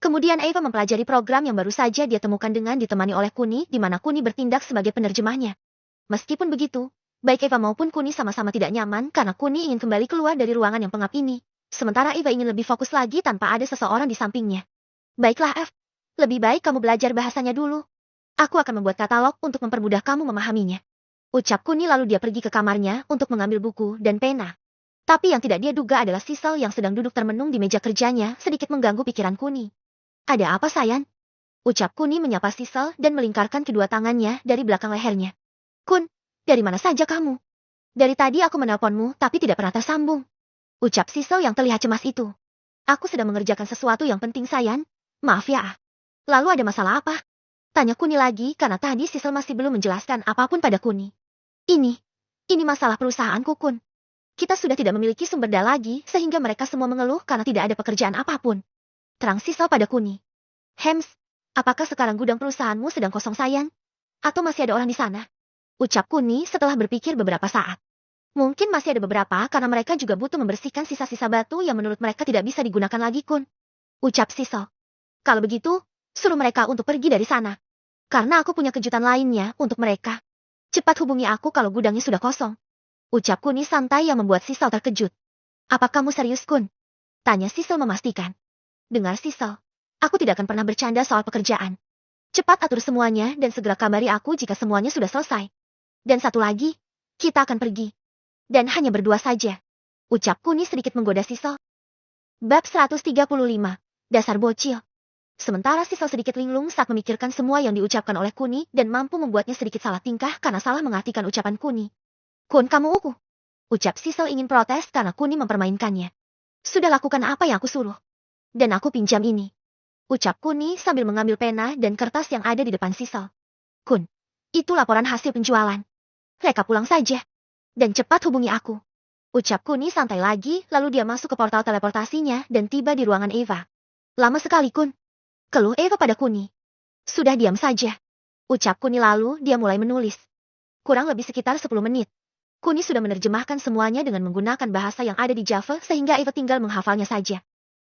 Kemudian Eva mempelajari program yang baru saja dia temukan dengan ditemani oleh Kuni di mana Kuni bertindak sebagai penerjemahnya. Meskipun begitu, baik Eva maupun Kuni sama-sama tidak nyaman karena Kuni ingin kembali keluar dari ruangan yang pengap ini. Sementara Eva ingin lebih fokus lagi tanpa ada seseorang di sampingnya. Baiklah F, lebih baik kamu belajar bahasanya dulu. Aku akan membuat katalog untuk mempermudah kamu memahaminya. Ucap Kuni lalu dia pergi ke kamarnya untuk mengambil buku dan pena. Tapi yang tidak dia duga adalah Sisel yang sedang duduk termenung di meja kerjanya sedikit mengganggu pikiran Kuni. Ada apa sayang? Ucap Kuni menyapa Sisel dan melingkarkan kedua tangannya dari belakang lehernya. Kun, dari mana saja kamu? Dari tadi aku menelponmu tapi tidak pernah tersambung. Ucap Sisel yang terlihat cemas itu. Aku sedang mengerjakan sesuatu yang penting sayang. Maaf ya. Lalu ada masalah apa? Tanya Kuni lagi karena tadi Sisel masih belum menjelaskan apapun pada Kuni. Ini masalah perusahaanku Kun. Kita sudah tidak memiliki sumber daya lagi sehingga mereka semua mengeluh karena tidak ada pekerjaan apapun. Terang Sisel pada Kuni. Hems, apakah sekarang gudang perusahaanmu sedang kosong sayang? Atau masih ada orang di sana? Ucap Kuni setelah berpikir beberapa saat. Mungkin masih ada beberapa karena mereka juga butuh membersihkan sisa-sisa batu yang menurut mereka tidak bisa digunakan lagi Kun. Ucap Sisel. Kalau begitu, suruh mereka untuk pergi dari sana. Karena aku punya kejutan lainnya untuk mereka. Cepat hubungi aku kalau gudangnya sudah kosong. Ucap Kuni santai yang membuat Sisel terkejut. Apa kamu serius Kun? Tanya Sisel memastikan. Dengar Sisel, aku tidak akan pernah bercanda soal pekerjaan. Cepat atur semuanya dan segera kabari aku jika semuanya sudah selesai. Dan satu lagi, kita akan pergi. Dan hanya berdua saja. Ucap Kuni sedikit menggoda Sisel. Bab 135. Dasar bocil. Sementara Sisel sedikit linglung saat memikirkan semua yang diucapkan oleh Kuni dan mampu membuatnya sedikit salah tingkah karena salah mengartikan ucapan Kuni. Kun kamu uku. Ucap Sisel ingin protes karena Kuni mempermainkannya. Sudah lakukan apa yang aku suruh. Dan aku pinjam ini. Ucap Kuni sambil mengambil pena dan kertas yang ada di depan Sisel. Kun, itu laporan hasil penjualan. Reka pulang saja. Dan cepat hubungi aku. Ucap Kuni santai lagi lalu dia masuk ke portal teleportasinya dan tiba di ruangan Eva. Lama sekali Kun. Keluh Eva pada Kuni. Sudah diam saja. Ucap Kuni lalu dia mulai menulis. Kurang lebih sekitar 10 menit. Kuni sudah menerjemahkan semuanya dengan menggunakan bahasa yang ada di Java sehingga Eva tinggal menghafalnya saja.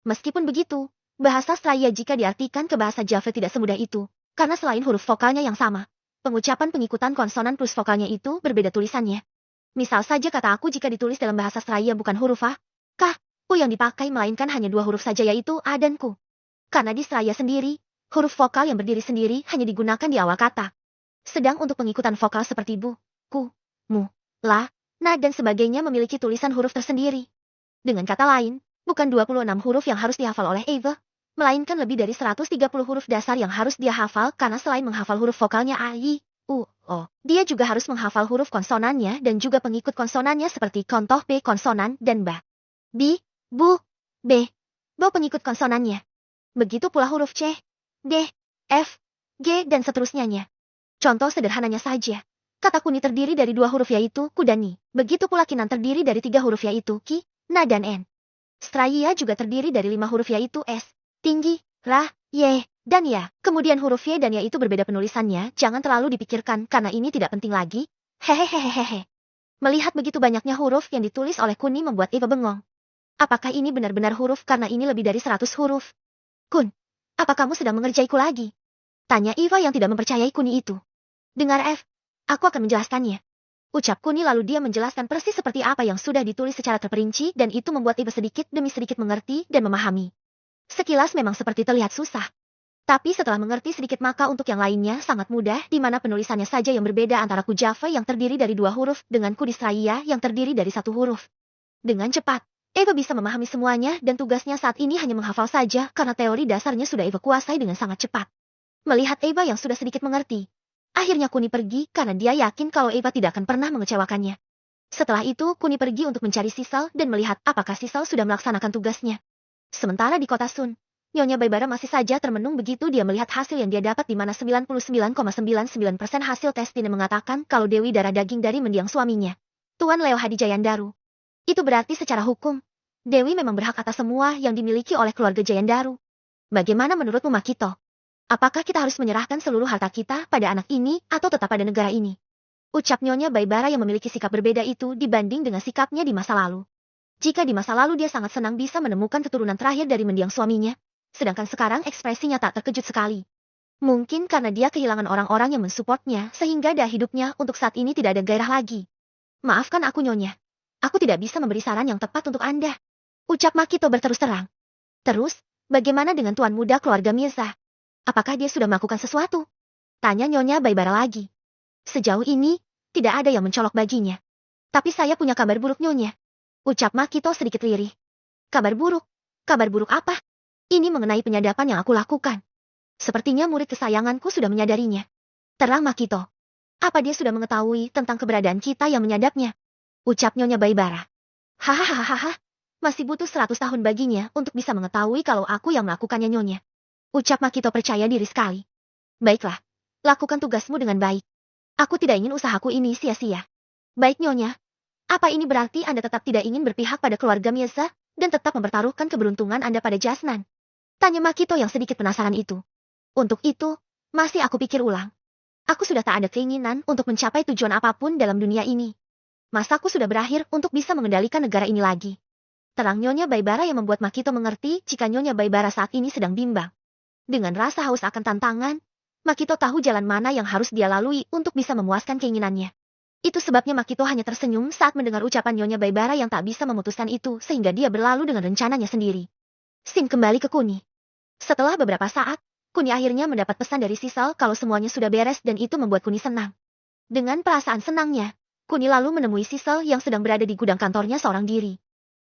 Meskipun begitu, bahasa Australia jika diartikan ke bahasa Java tidak semudah itu, karena selain huruf vokalnya yang sama, pengucapan pengikutan konsonan plus vokalnya itu berbeda tulisannya. Misal saja kata aku jika ditulis dalam bahasa Australia bukan huruf A, K, U yang dipakai melainkan hanya dua huruf saja yaitu A dan Ku. Karena di Australia sendiri, huruf vokal yang berdiri sendiri hanya digunakan di awal kata. Sedang untuk pengikutan vokal seperti bu, ku, mu, la, na dan sebagainya memiliki tulisan huruf tersendiri. Dengan kata lain, bukan 26 huruf yang harus dihafal oleh Eva, melainkan lebih dari 130 huruf dasar yang harus dia hafal karena selain menghafal huruf vokalnya A, I, U, O, dia juga harus menghafal huruf konsonannya dan juga pengikut konsonannya seperti contoh B konsonan dan ba. Bi, bu, B, bo pengikut konsonannya. Begitu pula huruf C, D, F, G dan seterusnya. Contoh sederhananya saja. Kata Kuni terdiri dari dua huruf yaitu Ku dan Ni. Begitu pula Kinan terdiri dari tiga huruf yaitu Ki, Na dan N. Straya juga terdiri dari 5 huruf yaitu S, tinggi, Ra, Y, dan Ya. Kemudian huruf Y dan Ya itu berbeda penulisannya, jangan terlalu dipikirkan karena ini tidak penting lagi. Hehehehehe. Melihat begitu banyaknya huruf yang ditulis oleh Kuni membuat Eva bengong. Apakah ini benar-benar huruf karena ini lebih dari 100 huruf? Kun, apa kamu sedang mengerjaiku lagi? Tanya Eva yang tidak mempercayai Kuni itu. Dengar F, aku akan menjelaskannya. Ucap Kuni lalu dia menjelaskan persis seperti apa yang sudah ditulis secara terperinci dan itu membuat Eva sedikit demi sedikit mengerti dan memahami. Sekilas memang seperti terlihat susah. Tapi setelah mengerti sedikit maka untuk yang lainnya sangat mudah di mana penulisannya saja yang berbeda antara ku Java yang terdiri dari 2 huruf dengan ku Disraya yang terdiri dari 1 huruf. Dengan cepat, Eva bisa memahami semuanya dan tugasnya saat ini hanya menghafal saja karena teori dasarnya sudah Eva kuasai dengan sangat cepat. Melihat Eva yang sudah sedikit mengerti, akhirnya Kuni pergi karena dia yakin kalau Eva tidak akan pernah mengecewakannya. Setelah itu Kuni pergi untuk mencari Sisal dan melihat apakah Sisal sudah melaksanakan tugasnya. Sementara di kota Sun, Nyonya Baibara masih saja termenung begitu dia melihat hasil yang dia dapat di mana 99,99% hasil tes DNA mengatakan kalau Dewi darah daging dari mendiang suaminya, Tuan Leo Hadi Jayandaru. Itu berarti secara hukum, Dewi memang berhak atas semua yang dimiliki oleh keluarga Jayandaru. Bagaimana menurutmu Makito? Apakah kita harus menyerahkan seluruh harta kita pada anak ini atau tetap pada negara ini? Ucap Nyonya Baibara yang memiliki sikap berbeda itu dibanding dengan sikapnya di masa lalu. Jika di masa lalu dia sangat senang bisa menemukan keturunan terakhir dari mendiang suaminya, sedangkan sekarang ekspresinya tak terkejut sekali. Mungkin karena dia kehilangan orang-orang yang mensupportnya sehingga daya hidupnya untuk saat ini tidak ada gairah lagi. Maafkan aku Nyonya. Aku tidak bisa memberi saran yang tepat untuk Anda. Ucap Makito berterus terang. Terus, bagaimana dengan tuan muda keluarga Mirza? Apakah dia sudah melakukan sesuatu? Tanya Nyonya Baibara lagi. Sejauh ini, tidak ada yang mencolok baginya. Tapi saya punya kabar buruk Nyonya. Ucap Makito sedikit lirih. Kabar buruk? Kabar buruk apa? Ini mengenai penyadapan yang aku lakukan. Sepertinya murid kesayanganku sudah menyadarinya. Terang Makito. Apa dia sudah mengetahui tentang keberadaan kita yang menyadapnya? Ucap Nyonya Baibara. Hahaha, masih butuh 100 tahun baginya untuk bisa mengetahui kalau aku yang melakukannya Nyonya. Ucap Makito percaya diri sekali. Baiklah, lakukan tugasmu dengan baik. Aku tidak ingin usahaku ini sia-sia. Baik Nyonya. Apa ini berarti Anda tetap tidak ingin berpihak pada keluarga Mirza dan tetap mempertaruhkan keberuntungan Anda pada Jasnan? Tanya Makito yang sedikit penasaran itu. Untuk itu, masih aku pikir ulang. Aku sudah tak ada keinginan untuk mencapai tujuan apapun dalam dunia ini. Masaku sudah berakhir untuk bisa mengendalikan negara ini lagi. Terang Nyonya Baibara yang membuat Makito mengerti jika Nyonya Baibara saat ini sedang bimbang. Dengan rasa haus akan tantangan, Makito tahu jalan mana yang harus dia lalui untuk bisa memuaskan keinginannya. Itu sebabnya Makito hanya tersenyum saat mendengar ucapan Nyonya Baibara yang tak bisa memutuskan itu sehingga dia berlalu dengan rencananya sendiri. Sim kembali ke Kuni. Setelah beberapa saat, Kuni akhirnya mendapat pesan dari Sisal kalau semuanya sudah beres dan itu membuat Kuni senang. Dengan perasaan senangnya, Kuni lalu menemui Sisal yang sedang berada di gudang kantornya seorang diri.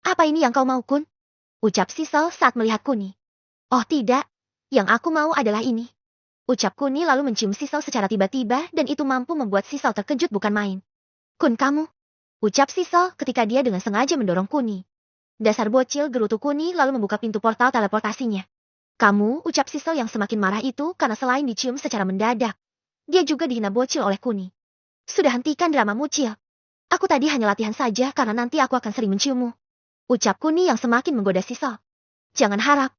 Apa ini yang kau mau Kun? Ucap Sisal saat melihat Kuni. Oh tidak, yang aku mau adalah ini. Ucap Kuni lalu mencium Sisal secara tiba-tiba dan itu mampu membuat Sisal terkejut bukan main. Kun kamu? Ucap Sisal ketika dia dengan sengaja mendorong Kuni. Dasar bocil gerutu Kuni lalu membuka pintu portal teleportasinya. Kamu, ucap Sisal yang semakin marah itu karena selain dicium secara mendadak, dia juga dihina bocil oleh Kuni. Sudah hentikan drama mucil. Aku tadi hanya latihan saja karena nanti aku akan sering menciummu. Ucap Kuni yang semakin menggoda Sisal. Jangan harap.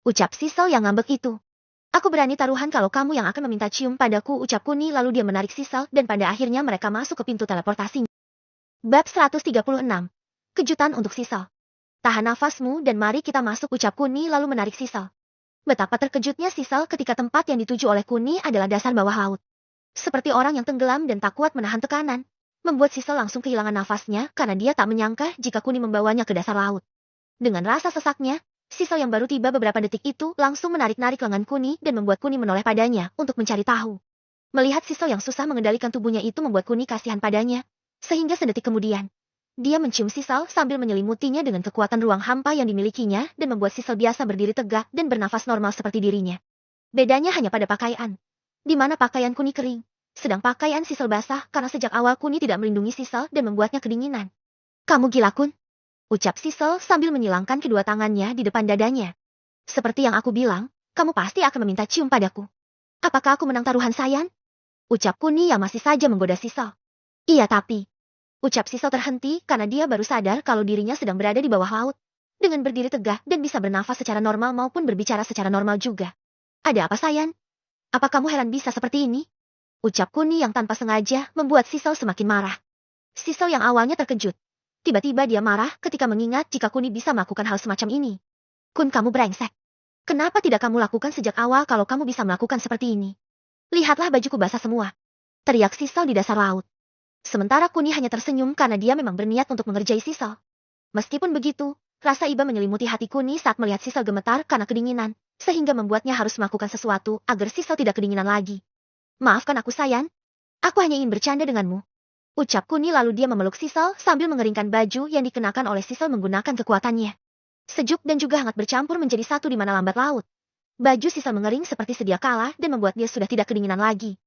Ucap Sisal yang ngambek itu. Aku berani taruhan kalau kamu yang akan meminta cium padaku, ucap Kuni lalu dia menarik Sisal dan pada akhirnya mereka masuk ke pintu teleportasinya. Bab 136. Kejutan untuk Sisal. Tahan nafasmu dan mari kita masuk, ucap Kuni lalu menarik Sisal. Betapa terkejutnya Sisal ketika tempat yang dituju oleh Kuni adalah dasar bawah laut. Seperti orang yang tenggelam dan tak kuat menahan tekanan, membuat Sisal langsung kehilangan nafasnya karena dia tak menyangka jika Kuni membawanya ke dasar laut. Dengan rasa sesaknya, Sisal yang baru tiba beberapa detik itu langsung menarik-narik lengan Kuni dan membuat Kuni menoleh padanya untuk mencari tahu. Melihat Sisal yang susah mengendalikan tubuhnya itu membuat Kuni kasihan padanya, sehingga sedetik kemudian, dia mencium Sisal sambil menyelimutinya dengan kekuatan ruang hampa yang dimilikinya dan membuat Sisal biasa berdiri tegak dan bernafas normal seperti dirinya. Bedanya hanya pada pakaian, di mana pakaian Kuni kering, sedang pakaian Sisal basah karena sejak awal Kuni tidak melindungi Sisal dan membuatnya kedinginan. Kamu gila Kun? Ucap Sisal sambil menyilangkan kedua tangannya di depan dadanya. Seperti yang aku bilang, kamu pasti akan meminta cium padaku. Apakah aku menang taruhan Sayan? Ucap Kuni yang masih saja menggoda Sisal. Iya tapi... Ucap Sisal terhenti karena dia baru sadar kalau dirinya sedang berada di bawah laut. Dengan berdiri tegak dan bisa bernafas secara normal maupun berbicara secara normal juga. Ada apa Sayan? Apa kamu heran bisa seperti ini? Ucap Kuni yang tanpa sengaja membuat Sisal semakin marah. Sisal yang awalnya terkejut. Tiba-tiba dia marah ketika mengingat jika Kuni bisa melakukan hal semacam ini. Kun kamu brengsek. Kenapa tidak kamu lakukan sejak awal kalau kamu bisa melakukan seperti ini? Lihatlah bajuku basah semua. Teriak Sisal di dasar laut. Sementara Kuni hanya tersenyum karena dia memang berniat untuk mengerjai Sisal. Meskipun begitu, rasa iba menyelimuti hati Kuni saat melihat Sisal gemetar karena kedinginan, sehingga membuatnya harus melakukan sesuatu agar Sisal tidak kedinginan lagi. Maafkan aku sayang, aku hanya ingin bercanda denganmu. Ucap Kuni lalu dia memeluk Sisal sambil mengeringkan baju yang dikenakan oleh Sisal menggunakan kekuatannya. Sejuk dan juga hangat bercampur menjadi satu di mana lambat laut. Baju Sisal mengering seperti sedia kala dan membuat dia sudah tidak kedinginan lagi.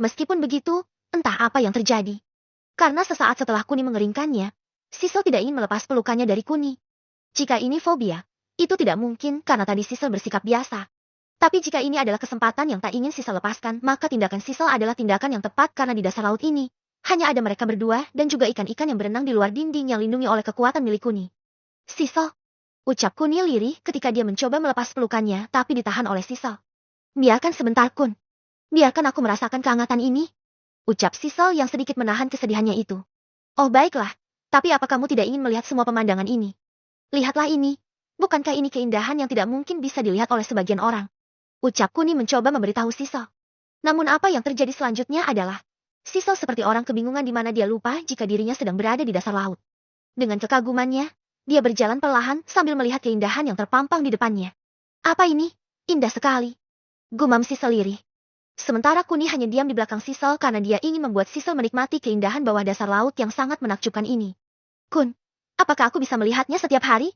Meskipun begitu, entah apa yang terjadi. Karena sesaat setelah Kuni mengeringkannya, Sisal tidak ingin melepas pelukannya dari Kuni. Jika ini fobia, itu tidak mungkin karena tadi Sisal bersikap biasa. Tapi jika ini adalah kesempatan yang tak ingin Sisal lepaskan, maka tindakan Sisal adalah tindakan yang tepat karena di dasar laut ini, hanya ada mereka berdua dan juga ikan-ikan yang berenang di luar dinding yang lindungi oleh kekuatan milik Kuni. Sisal, ucap Kuni lirih ketika dia mencoba melepas pelukannya tapi ditahan oleh Sisal. Biarkan sebentar Kun. Biarkan aku merasakan kehangatan ini. Ucap Sisal yang sedikit menahan kesedihannya itu. Oh baiklah, tapi apa kamu tidak ingin melihat semua pemandangan ini? Lihatlah ini. Bukankah ini keindahan yang tidak mungkin bisa dilihat oleh sebagian orang? Ucap Kuni mencoba memberitahu Sisal. Namun apa yang terjadi selanjutnya adalah Sisal seperti orang kebingungan di mana dia lupa jika dirinya sedang berada di dasar laut. Dengan kekagumannya, dia berjalan perlahan sambil melihat keindahan yang terpampang di depannya. Apa ini? Indah sekali. Gumam Sisal lirih. Sementara Kuni hanya diam di belakang Sisal karena dia ingin membuat Sisal menikmati keindahan bawah dasar laut yang sangat menakjubkan ini. Kun, apakah aku bisa melihatnya setiap hari?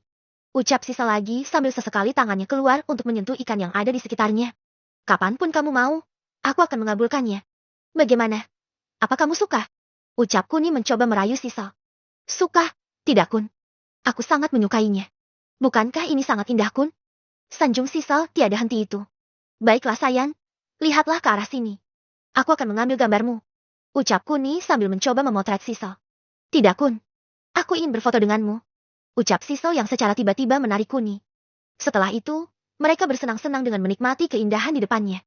Ucap Sisal lagi sambil sesekali tangannya keluar untuk menyentuh ikan yang ada di sekitarnya. Kapanpun kamu mau, aku akan mengabulkannya. Bagaimana? Apa kamu suka? Ucap Kuni mencoba merayu Sisal. Suka? Tidak Kun. Aku sangat menyukainya. Bukankah ini sangat indah Kun? Sanjung Sisal tiada henti itu. Baiklah sayang, lihatlah ke arah sini. Aku akan mengambil gambarmu. Ucap Kuni sambil mencoba memotret Sisal. Tidak Kun. Aku ingin berfoto denganmu. Ucap Sisal yang secara tiba-tiba menarik Kuni. Setelah itu, mereka bersenang-senang dengan menikmati keindahan di depannya.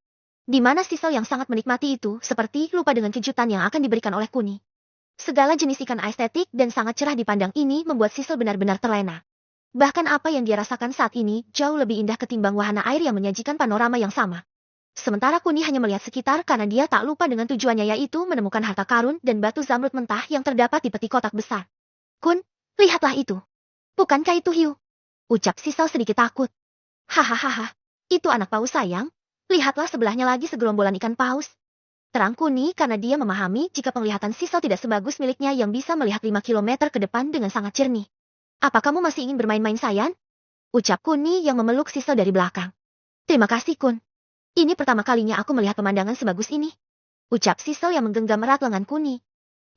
Di mana Sisal yang sangat menikmati itu seperti lupa dengan kejutan yang akan diberikan oleh Kuni. Segala jenis ikan estetik dan sangat cerah dipandang ini membuat Sisal benar-benar terlena. Bahkan apa yang dia rasakan saat ini jauh lebih indah ketimbang wahana air yang menyajikan panorama yang sama. Sementara Kuni hanya melihat sekitar karena dia tak lupa dengan tujuannya yaitu menemukan harta karun dan batu zamrud mentah yang terdapat di peti kotak besar. Kun, lihatlah itu. Bukankah itu hiu? Ucap Sisal sedikit takut. Hahaha, itu anak paus sayang. Lihatlah sebelahnya lagi segerombolan ikan paus. Terang Kuni karena dia memahami jika penglihatan Sisal tidak sebagus miliknya yang bisa melihat 5 kilometer ke depan dengan sangat jernih. Apa kamu masih ingin bermain-main sayang? Ucap Kuni yang memeluk Sisal dari belakang. Terima kasih Kun. Ini pertama kalinya aku melihat pemandangan sebagus ini. Ucap Sisal yang menggenggam erat lengan Kuni.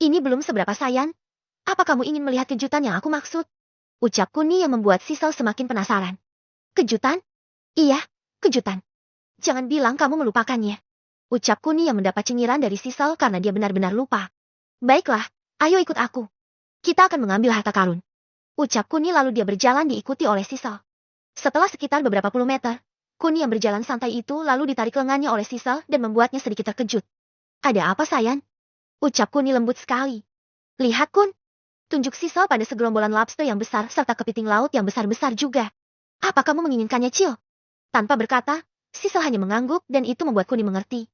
Ini belum seberapa sayang. Apa kamu ingin melihat kejutan yang aku maksud? Ucap Kuni yang membuat Sisal semakin penasaran. Kejutan? Iya, kejutan. Jangan bilang kamu melupakannya. Ucap Kuni yang mendapat cengiran dari Sisal karena dia benar-benar lupa. Baiklah, ayo ikut aku. Kita akan mengambil harta karun. Ucap Kuni lalu dia berjalan diikuti oleh Sisal. Setelah sekitar beberapa puluh meter, Kuni yang berjalan santai itu lalu ditarik lengannya oleh Sisal dan membuatnya sedikit terkejut. Ada apa sayang? Ucap Kuni lembut sekali. Lihat Kun. Tunjuk Sisal pada segerombolan lobster yang besar serta kepiting laut yang besar-besar juga. Apa kamu menginginkannya Cil? Tanpa berkata, Sisal hanya mengangguk dan itu membuat Kuni mengerti.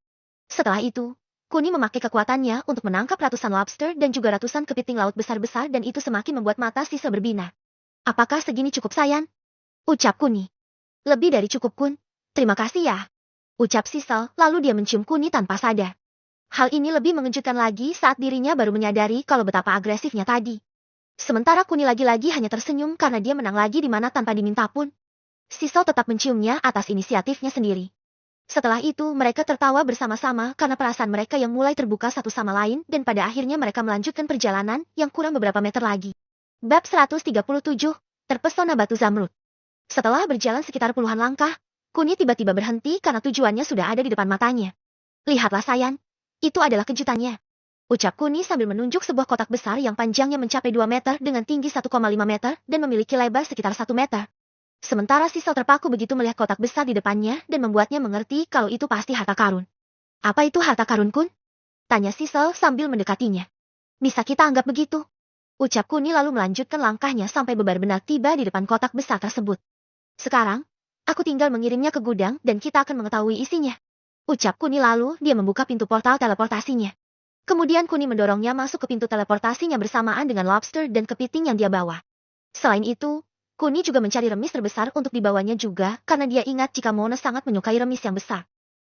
Setelah itu, Kuni memakai kekuatannya untuk menangkap ratusan lobster dan juga ratusan kepiting laut besar-besar dan itu semakin membuat mata Sisal berbinar. Apakah segini cukup sayang? Ucap Kuni. Lebih dari cukup Kun. Terima kasih ya. Ucap Sisal lalu dia mencium Kuni tanpa sadar. Hal ini lebih mengejutkan lagi saat dirinya baru menyadari kalau betapa agresifnya tadi. Sementara Kuni lagi-lagi hanya tersenyum karena dia menang lagi di mana tanpa diminta pun. Sisal tetap menciumnya atas inisiatifnya sendiri. Setelah itu mereka tertawa bersama-sama karena perasaan mereka yang mulai terbuka satu sama lain dan pada akhirnya mereka melanjutkan perjalanan yang kurang beberapa meter lagi. Bab 137, Terpesona Batu Zamrud. Setelah berjalan sekitar puluhan langkah, Kuni tiba-tiba berhenti karena tujuannya sudah ada di depan matanya. Lihatlah sayang, itu adalah kejutannya. Ucap Kuni sambil menunjuk sebuah kotak besar yang panjangnya mencapai 2 meter dengan tinggi 1,5 meter dan memiliki lebar sekitar 1 meter. Sementara Sisal terpaku begitu melihat kotak besar di depannya dan membuatnya mengerti kalau itu pasti harta karun. Apa itu harta karun Kun? Tanya Sisal sambil mendekatinya. Bisa kita anggap begitu? Ucap Kuni lalu melanjutkan langkahnya sampai benar-benar tiba di depan kotak besar tersebut. Sekarang, aku tinggal mengirimnya ke gudang dan kita akan mengetahui isinya. Ucap Kuni lalu dia membuka pintu portal teleportasinya. Kemudian Kuni mendorongnya masuk ke pintu teleportasinya bersamaan dengan lobster dan kepiting yang dia bawa. Selain itu, Kuni juga mencari remis terbesar untuk dibawanya juga karena dia ingat jika Mona sangat menyukai remis yang besar.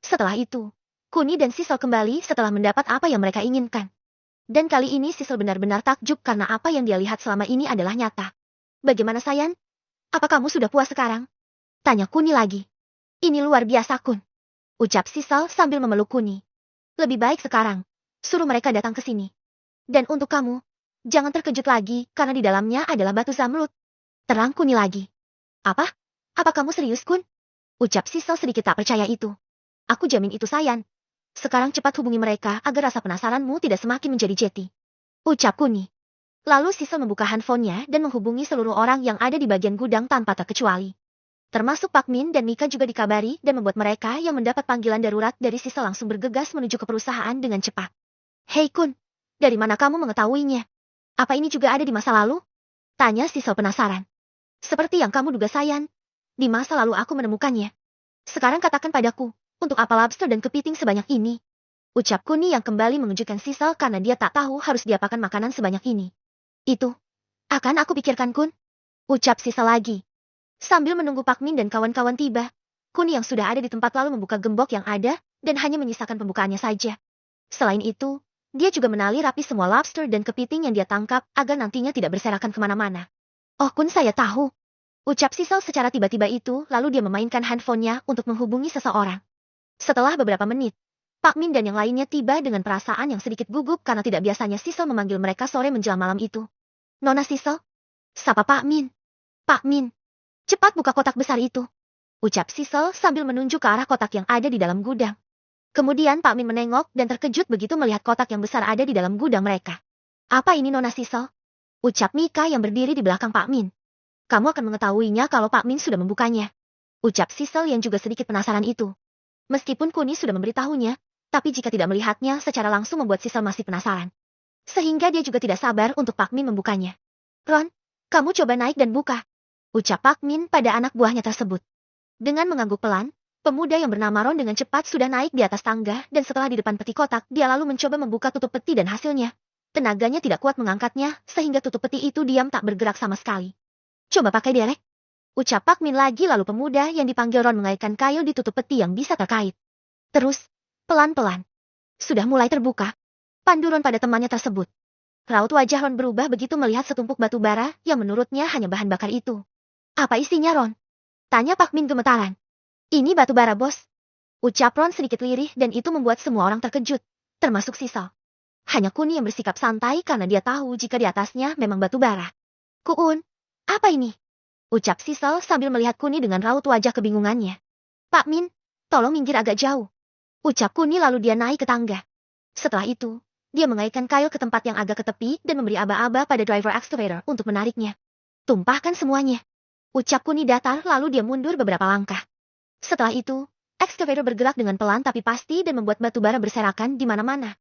Setelah itu, Kuni dan Sisel kembali setelah mendapat apa yang mereka inginkan. Dan kali ini Sisel benar-benar takjub karena apa yang dia lihat selama ini adalah nyata. Bagaimana Sayan? Apa kamu sudah puas sekarang? Tanya Kuni lagi. Ini luar biasa Kun. Ucap Sisel sambil memeluk Kuni. Lebih baik sekarang. Suruh mereka datang ke sini. Dan untuk kamu, jangan terkejut lagi karena di dalamnya adalah batu zamrud. Terang Kuni lagi. Apa? Apa kamu serius Kun? Ucap Sisel sedikit tak percaya itu. Aku jamin itu Sayan. Sekarang cepat hubungi mereka agar rasa penasaranmu tidak semakin menjadi jeti. Ucap Kuni. Lalu Sisel membuka handphonenya dan menghubungi seluruh orang yang ada di bagian gudang tanpa terkecuali. Termasuk Pak Min dan Mika juga dikabari dan membuat mereka yang mendapat panggilan darurat dari Sisel langsung bergegas menuju ke perusahaan dengan cepat. Hei Kun, dari mana kamu mengetahuinya? Apa ini juga ada di masa lalu? Tanya Sisel penasaran. Seperti yang kamu duga Sayan. Di masa lalu aku menemukannya. Sekarang katakan padaku, untuk apa lobster dan kepiting sebanyak ini? Ucap Kuni yang kembali mengejutkan Sisel karena dia tak tahu harus diapakan makanan sebanyak ini. Itu akan aku pikirkan Kun. Ucap Sisel lagi. Sambil menunggu Pak Min dan kawan-kawan tiba, Kuni yang sudah ada di tempat lalu membuka gembok yang ada dan hanya menyisakan pembukaannya saja. Selain itu, dia juga menali rapi semua lobster dan kepiting yang dia tangkap agar nantinya tidak berserakan kemana-mana. Oh Kun saya tahu. Ucap Sisel secara tiba-tiba itu lalu dia memainkan handphonenya untuk menghubungi seseorang. Setelah beberapa menit, Pak Min dan yang lainnya tiba dengan perasaan yang sedikit gugup karena tidak biasanya Sisel memanggil mereka sore menjelang malam itu. Nona Sisel? Sapa Pak Min. Pak Min. Cepat buka kotak besar itu. Ucap Sisel sambil menunjuk ke arah kotak yang ada di dalam gudang. Kemudian Pak Min menengok dan terkejut begitu melihat kotak yang besar ada di dalam gudang mereka. Apa ini Nona Sisel? Ucap Mika yang berdiri di belakang Pak Min. Kamu akan mengetahuinya kalau Pak Min sudah membukanya. Ucap Sisel yang juga sedikit penasaran itu. Meskipun Kuni sudah memberitahunya, tapi jika tidak melihatnya secara langsung membuat Sisel masih penasaran. Sehingga dia juga tidak sabar untuk Pak Min membukanya. Ron, kamu coba naik dan buka. Ucap Pak Min pada anak buahnya tersebut. Dengan mengangguk pelan, pemuda yang bernama Ron dengan cepat sudah naik di atas tangga dan setelah di depan peti kotak, dia lalu mencoba membuka tutup peti dan hasilnya. Tenaganya tidak kuat mengangkatnya, sehingga tutup peti itu diam tak bergerak sama sekali. Coba pakai derek. Ucap Pak Min lagi lalu pemuda yang dipanggil Ron mengaitkan kail di tutup peti yang bisa terkait. Terus, pelan-pelan. Sudah mulai terbuka. Pandu Ron pada temannya tersebut. Raut wajah Ron berubah begitu melihat setumpuk batu bara yang menurutnya hanya bahan bakar itu. Apa isinya Ron? Tanya Pak Min gemetaran. Ini batu bara bos. Ucap Ron sedikit lirih dan itu membuat semua orang terkejut, termasuk Sisel. Hanya Kuni yang bersikap santai karena dia tahu jika di atasnya memang batu bara. Kuun, apa ini? Ucap Sisel sambil melihat Kuni dengan raut wajah kebingungannya. Pak Min, tolong minggir agak jauh. Ucap Kuni lalu dia naik ke tangga. Setelah itu, dia mengaitkan kail ke tempat yang agak ke tepi dan memberi aba-aba pada driver excavator untuk menariknya. Tumpahkan semuanya. Ucap Kuni datar lalu dia mundur beberapa langkah. Setelah itu, excavator bergerak dengan pelan tapi pasti dan membuat batu bara berserakan di mana-mana.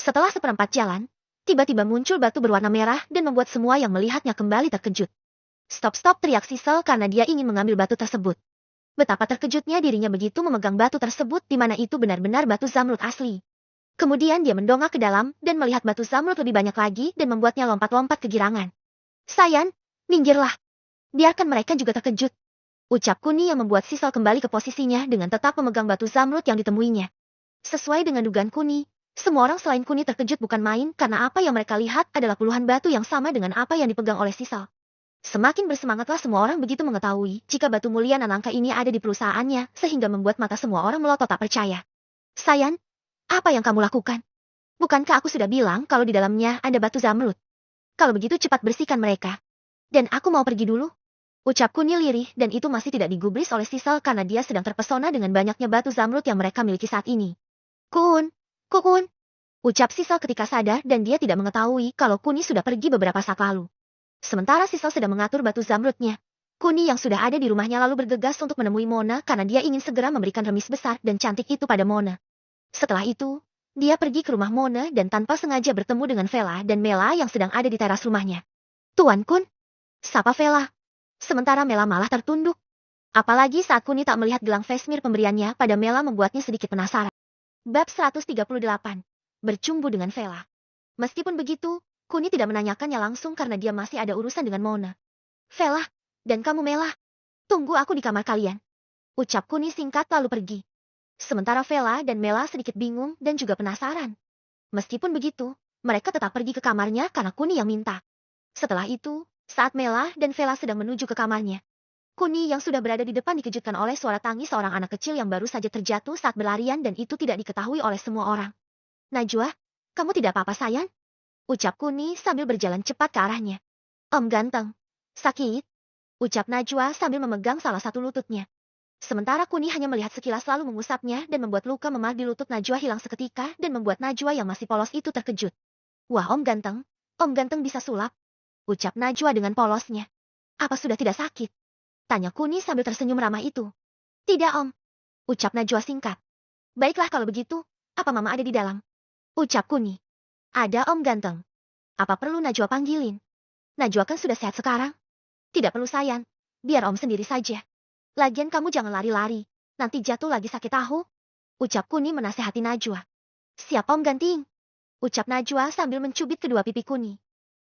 Setelah seperempat jalan, tiba-tiba muncul batu berwarna merah dan membuat semua yang melihatnya kembali terkejut. Stop-stop teriak Sisel karena dia ingin mengambil batu tersebut. Betapa terkejutnya dirinya begitu memegang batu tersebut di mana itu benar-benar batu zamrud asli. Kemudian dia mendongak ke dalam dan melihat batu zamrud lebih banyak lagi dan membuatnya lompat-lompat kegirangan. Sayan, minggirlah. Biarkan mereka juga terkejut. Ucap Kuni yang membuat Sisel kembali ke posisinya dengan tetap memegang batu zamrud yang ditemuinya. Sesuai dengan dugaan Kuni, semua orang selain Kuni terkejut bukan main karena apa yang mereka lihat adalah puluhan batu yang sama dengan apa yang dipegang oleh Sisel. Semakin bersemangatlah semua orang begitu mengetahui jika batu mulia nan langka ini ada di perusahaannya sehingga membuat mata semua orang melotot tak percaya. Sayan, apa yang kamu lakukan? Bukankah aku sudah bilang kalau di dalamnya ada batu zamrud? Kalau begitu cepat bersihkan mereka. Dan aku mau pergi dulu. Ucap Kuni lirih dan itu masih tidak digubris oleh Sisel karena dia sedang terpesona dengan banyaknya batu zamrud yang mereka miliki saat ini. Kun. Ucap Sisel ketika sadar dan dia tidak mengetahui kalau Kuni sudah pergi beberapa saat lalu. Sementara Sisel sedang mengatur batu zamrudnya, Kuni yang sudah ada di rumahnya lalu bergegas untuk menemui Mona karena dia ingin segera memberikan remis besar dan cantik itu pada Mona. Setelah itu, dia pergi ke rumah Mona dan tanpa sengaja bertemu dengan Vela dan Mela yang sedang ada di teras rumahnya. Tuan Kun, sapa Vela. Sementara Mela malah tertunduk. Apalagi saat Kuni tak melihat gelang Vesmir pemberiannya pada Mela membuatnya sedikit penasaran. Bab 138. Bercumbu dengan Vela. Meskipun begitu, Kuni tidak menanyakannya langsung karena dia masih ada urusan dengan Mona. Vela, Dan kamu Mela, tunggu aku di kamar kalian. Ucap Kuni singkat lalu pergi. Sementara Vela dan Mela sedikit bingung dan juga penasaran. Meskipun begitu, mereka tetap pergi ke kamarnya karena Kuni yang minta. Setelah itu, saat Mela dan Vela sedang menuju ke kamarnya, Kuni yang sudah berada di depan dikejutkan oleh suara tangis seorang anak kecil yang baru saja terjatuh saat berlarian dan itu tidak diketahui oleh semua orang. Najwa, kamu tidak apa-apa sayang? Ucap Kuni sambil berjalan cepat ke arahnya. Om ganteng. Sakit? Ucap Najwa sambil memegang salah satu lututnya. Sementara Kuni hanya melihat sekilas lalu mengusapnya dan membuat luka memar di lutut Najwa hilang seketika dan membuat Najwa yang masih polos itu terkejut. Wah Om ganteng bisa sulap. Ucap Najwa dengan polosnya. Apa sudah tidak sakit? Tanya Kuni sambil tersenyum ramah itu. Tidak Om. Ucap Najwa singkat. Baiklah kalau begitu, apa Mama ada di dalam? Ucap Kuni. Ada Om ganteng. Apa perlu Najwa panggilin? Najwa kan sudah sehat sekarang. Tidak perlu sayang, biar Om sendiri saja. Lagian kamu jangan lari-lari, nanti jatuh lagi sakit tahu. Ucap Kuni menasehati Najwa. Siap Om ganting. Ucap Najwa sambil mencubit kedua pipi Kuni.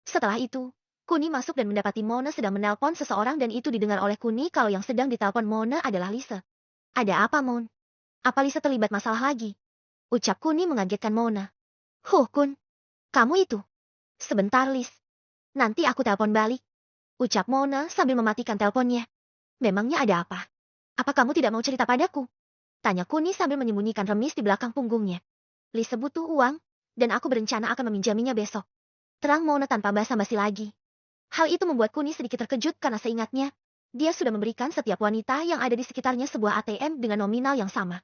Setelah itu, Kuni masuk dan mendapati Mona sedang menelpon seseorang dan itu didengar oleh Kuni kalau yang sedang ditelepon Mona adalah Lise. Ada apa Mon? Apa Lise terlibat masalah lagi? Ucap Kuni mengagetkan Mona. Kun, kamu itu. Sebentar Lis. Nanti aku telepon balik. Ucap Mona sambil mematikan teleponnya. Memangnya ada apa? Apa kamu tidak mau cerita padaku? Tanya Kuni sambil menyembunyikan remis di belakang punggungnya. Lise butuh uang, dan aku berencana akan meminjaminya besok. Terang Mona tanpa basa-basi lagi. Hal itu membuat Kuni sedikit terkejut karena seingatnya, dia sudah memberikan setiap wanita yang ada di sekitarnya sebuah ATM dengan nominal yang sama.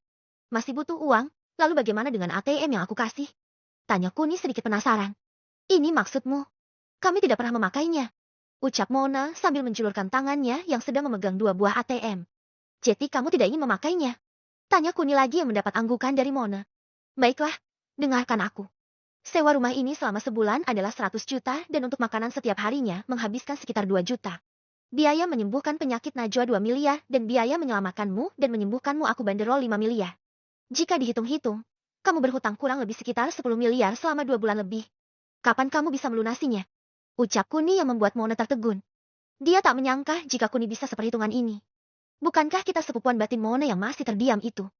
Masih butuh uang, lalu bagaimana dengan ATM yang aku kasih? Tanya Kuni sedikit penasaran. Ini maksudmu? Kami tidak pernah memakainya. Ucap Mona sambil menjulurkan tangannya yang sedang memegang dua buah ATM. Jadi kamu tidak ingin memakainya? Tanya Kuni lagi yang mendapat anggukan dari Mona. Baiklah, dengarkan aku. Sewa rumah ini selama sebulan adalah 100 juta dan untuk makanan setiap harinya menghabiskan sekitar 2 juta. Biaya menyembuhkan penyakit Najwa 2 miliar dan biaya menyelamatkanmu dan menyembuhkanmu aku banderol 5 miliar. Jika dihitung-hitung, kamu berhutang kurang lebih sekitar 10 miliar selama 2 bulan lebih. Kapan kamu bisa melunasinya? Ucap Kuni yang membuat Mona tertegun. Dia tak menyangka jika Kuni bisa seperhitungan ini. Bukankah kita sepupuan batin Mona yang masih terdiam itu?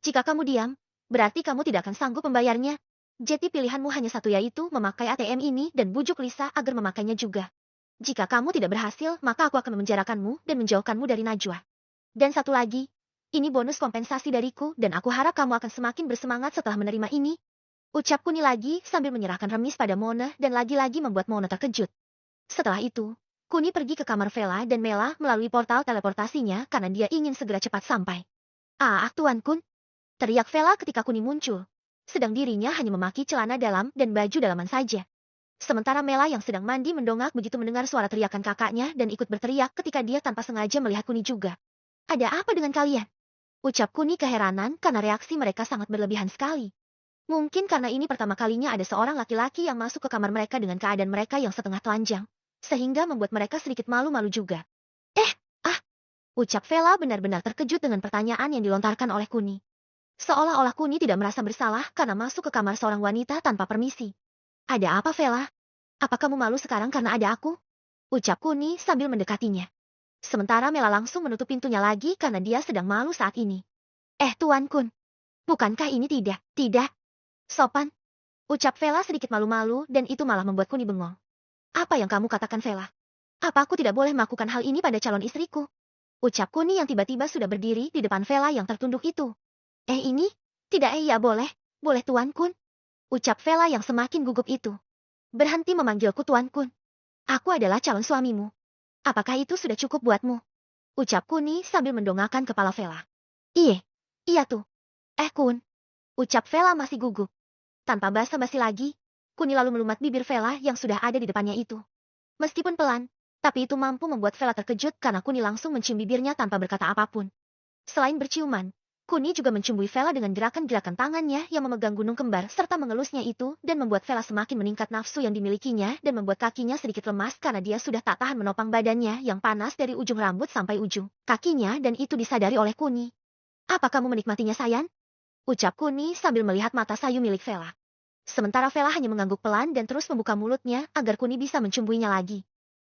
Jika kamu diam, berarti kamu tidak akan sanggup membayarnya. Jadi pilihanmu hanya satu yaitu memakai ATM ini dan bujuk Lisa agar memakainya juga. Jika kamu tidak berhasil, maka aku akan memenjarakanmu dan menjauhkanmu dari Najwa. Dan satu lagi, ini bonus kompensasi dariku dan aku harap kamu akan semakin bersemangat setelah menerima ini. Ucap Kuni lagi sambil menyerahkan remis pada Mona dan lagi-lagi membuat Mona terkejut. Setelah itu, Kuni pergi ke kamar Vela dan Mela melalui portal teleportasinya karena dia ingin segera cepat sampai. Ah, Tuan Kun! Teriak Vela ketika Kuni muncul. Sedang dirinya hanya memakai celana dalam dan baju dalaman saja. Sementara Mela yang sedang mandi mendongak begitu mendengar suara teriakan kakaknya dan ikut berteriak ketika dia tanpa sengaja melihat Kuni juga. Ada apa dengan kalian? Ucap Kuni keheranan karena reaksi mereka sangat berlebihan sekali. Mungkin karena ini pertama kalinya ada seorang laki-laki yang masuk ke kamar mereka dengan keadaan mereka yang setengah telanjang, sehingga membuat mereka sedikit malu-malu juga. Ucap Vela benar-benar terkejut dengan pertanyaan yang dilontarkan oleh Kuni. Seolah-olah Kuni tidak merasa bersalah karena masuk ke kamar seorang wanita tanpa permisi. Ada apa Vela? Apa kamu malu sekarang karena ada aku? Ucap Kuni sambil mendekatinya. Sementara Mela langsung menutup pintunya lagi karena dia sedang malu saat ini. Tuan Kun. Bukankah ini tidak sopan? Ucap Vela sedikit malu-malu dan itu malah membuat Kuni bengong. Apa yang kamu katakan Vela? Apa aku tidak boleh melakukan hal ini pada calon istriku? Ucap Kuni yang tiba-tiba sudah berdiri di depan Vela yang tertunduk itu. Ini? Tidak ya boleh Tuan Kun. Ucap Vela yang semakin gugup itu. Berhenti memanggilku Tuan Kun. Aku adalah calon suamimu. Apakah itu sudah cukup buatmu? Ucap Kuni sambil mendongakkan kepala Vela. Iya tuh. Kun. Ucap Vela masih gugup. Tanpa basa-basi lagi, Kuni lalu melumat bibir Vela yang sudah ada di depannya itu. Meskipun pelan, tapi itu mampu membuat Vela terkejut karena Kuni langsung mencium bibirnya tanpa berkata apapun. Selain berciuman, Kuni juga menciumui Vela dengan gerakan-gerakan tangannya yang memegang gunung kembar serta mengelusnya itu dan membuat Vela semakin meningkat nafsu yang dimilikinya dan membuat kakinya sedikit lemas karena dia sudah tak tahan menopang badannya yang panas dari ujung rambut sampai ujung kakinya dan itu disadari oleh Kuni. Apa kamu menikmatinya sayang? Ucap Kuni sambil melihat mata sayu milik Vela. Sementara Vela hanya mengangguk pelan dan terus membuka mulutnya agar Kuni bisa mencumbuinya lagi.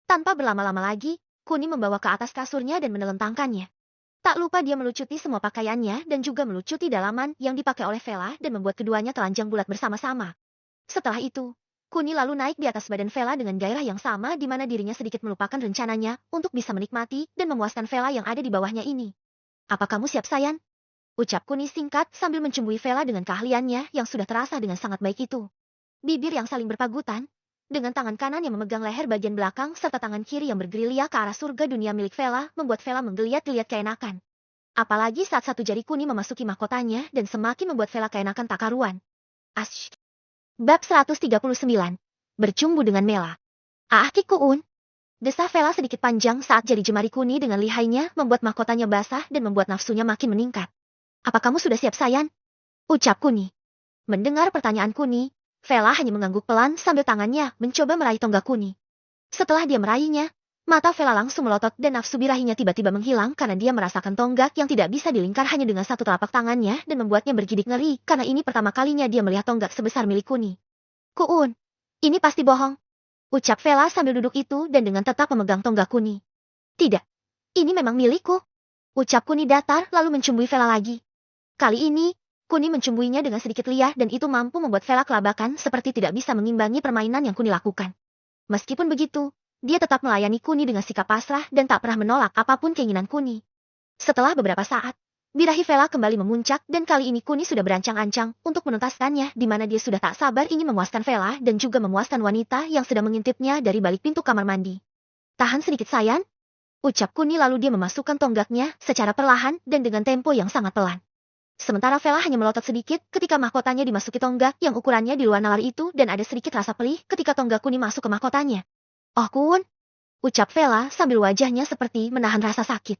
Tanpa berlama-lama lagi, Kuni membawa ke atas kasurnya dan menelentangkannya. Tak lupa dia melucuti semua pakaiannya dan juga melucuti dalaman yang dipakai oleh Vela dan membuat keduanya telanjang bulat bersama-sama. Setelah itu, Kuni lalu naik di atas badan Vela dengan gairah yang sama di mana dirinya sedikit melupakan rencananya untuk bisa menikmati dan memuaskan Vela yang ada di bawahnya ini. Apa kamu siap sayang? Ucap Kuni singkat sambil mencumbuhi Vela dengan keahliannya yang sudah terasa dengan sangat baik itu. Bibir yang saling berpagutan, dengan tangan kanan yang memegang leher bagian belakang serta tangan kiri yang bergerilya ke arah surga dunia milik Vela membuat Vela menggeliat-geliat keenakan. Apalagi saat satu jari Kuni memasuki mahkotanya dan semakin membuat Vela keenakan tak karuan. Asyik. Bab 139. Bercumbu dengan Mela. Ah Kikuun. Desah Vela sedikit panjang saat jari jemari Kuni dengan lihainya membuat mahkotanya basah dan membuat nafsunya makin meningkat. Apa kamu sudah siap sayang? Ucap Kuni. Mendengar pertanyaan Kuni, Vela hanya mengangguk pelan sambil tangannya mencoba meraih tonggak Kuni. Setelah dia meraihnya, mata Vela langsung melotot dan nafsu birahinya tiba-tiba menghilang karena dia merasakan tonggak yang tidak bisa dilingkar hanya dengan satu telapak tangannya dan membuatnya bergidik ngeri karena ini pertama kalinya dia melihat tonggak sebesar milik Kuni. Kuun, ini pasti bohong. Ucap Vela sambil duduk itu dan dengan tetap memegang tonggak Kuni. Tidak, ini memang milikku. Ucap Kuni datar lalu mencumbui Vela lagi. Kali ini, Kuni mencumbuinya dengan sedikit liar dan itu mampu membuat Vela kelabakan seperti tidak bisa mengimbangi permainan yang Kuni lakukan. Meskipun begitu, dia tetap melayani Kuni dengan sikap pasrah dan tak pernah menolak apapun keinginan Kuni. Setelah beberapa saat, birahi Vela kembali memuncak dan kali ini Kuni sudah berancang-ancang untuk menuntaskannya di mana dia sudah tak sabar ingin memuaskan Vela dan juga memuaskan wanita yang sedang mengintipnya dari balik pintu kamar mandi. Tahan sedikit sayang, ucap Kuni lalu dia memasukkan tonggaknya secara perlahan dan dengan tempo yang sangat pelan. Sementara Vela hanya melotot sedikit ketika mahkotanya dimasuki tonggak yang ukurannya di luar nalar itu dan ada sedikit rasa perih ketika tonggak Kuni masuk ke mahkotanya. Oh Kun, ucap Vela sambil wajahnya seperti menahan rasa sakit.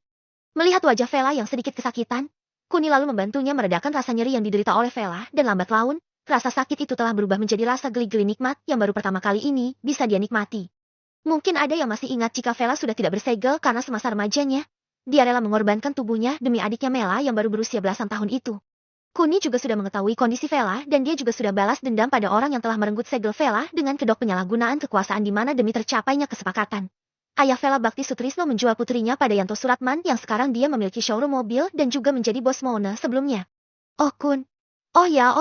Melihat wajah Vela yang sedikit kesakitan, Kuni lalu membantunya meredakan rasa nyeri yang diderita oleh Vela dan lambat laun, rasa sakit itu telah berubah menjadi rasa geli-geli nikmat yang baru pertama kali ini bisa dia nikmati. Mungkin ada yang masih ingat jika Vela sudah tidak bersegel karena semasa remajanya, dia rela mengorbankan tubuhnya demi adiknya Mela yang baru berusia belasan tahun itu. Kuni juga sudah mengetahui kondisi Vela dan dia juga sudah balas dendam pada orang yang telah merenggut segel Vela dengan kedok penyalahgunaan kekuasaan di mana demi tercapainya kesepakatan. Ayah Vela Bakti Sutrisno menjual putrinya pada Yanto Suratman yang sekarang dia memiliki showroom mobil dan juga menjadi bos Mona sebelumnya. Oh Kun. Oh ya,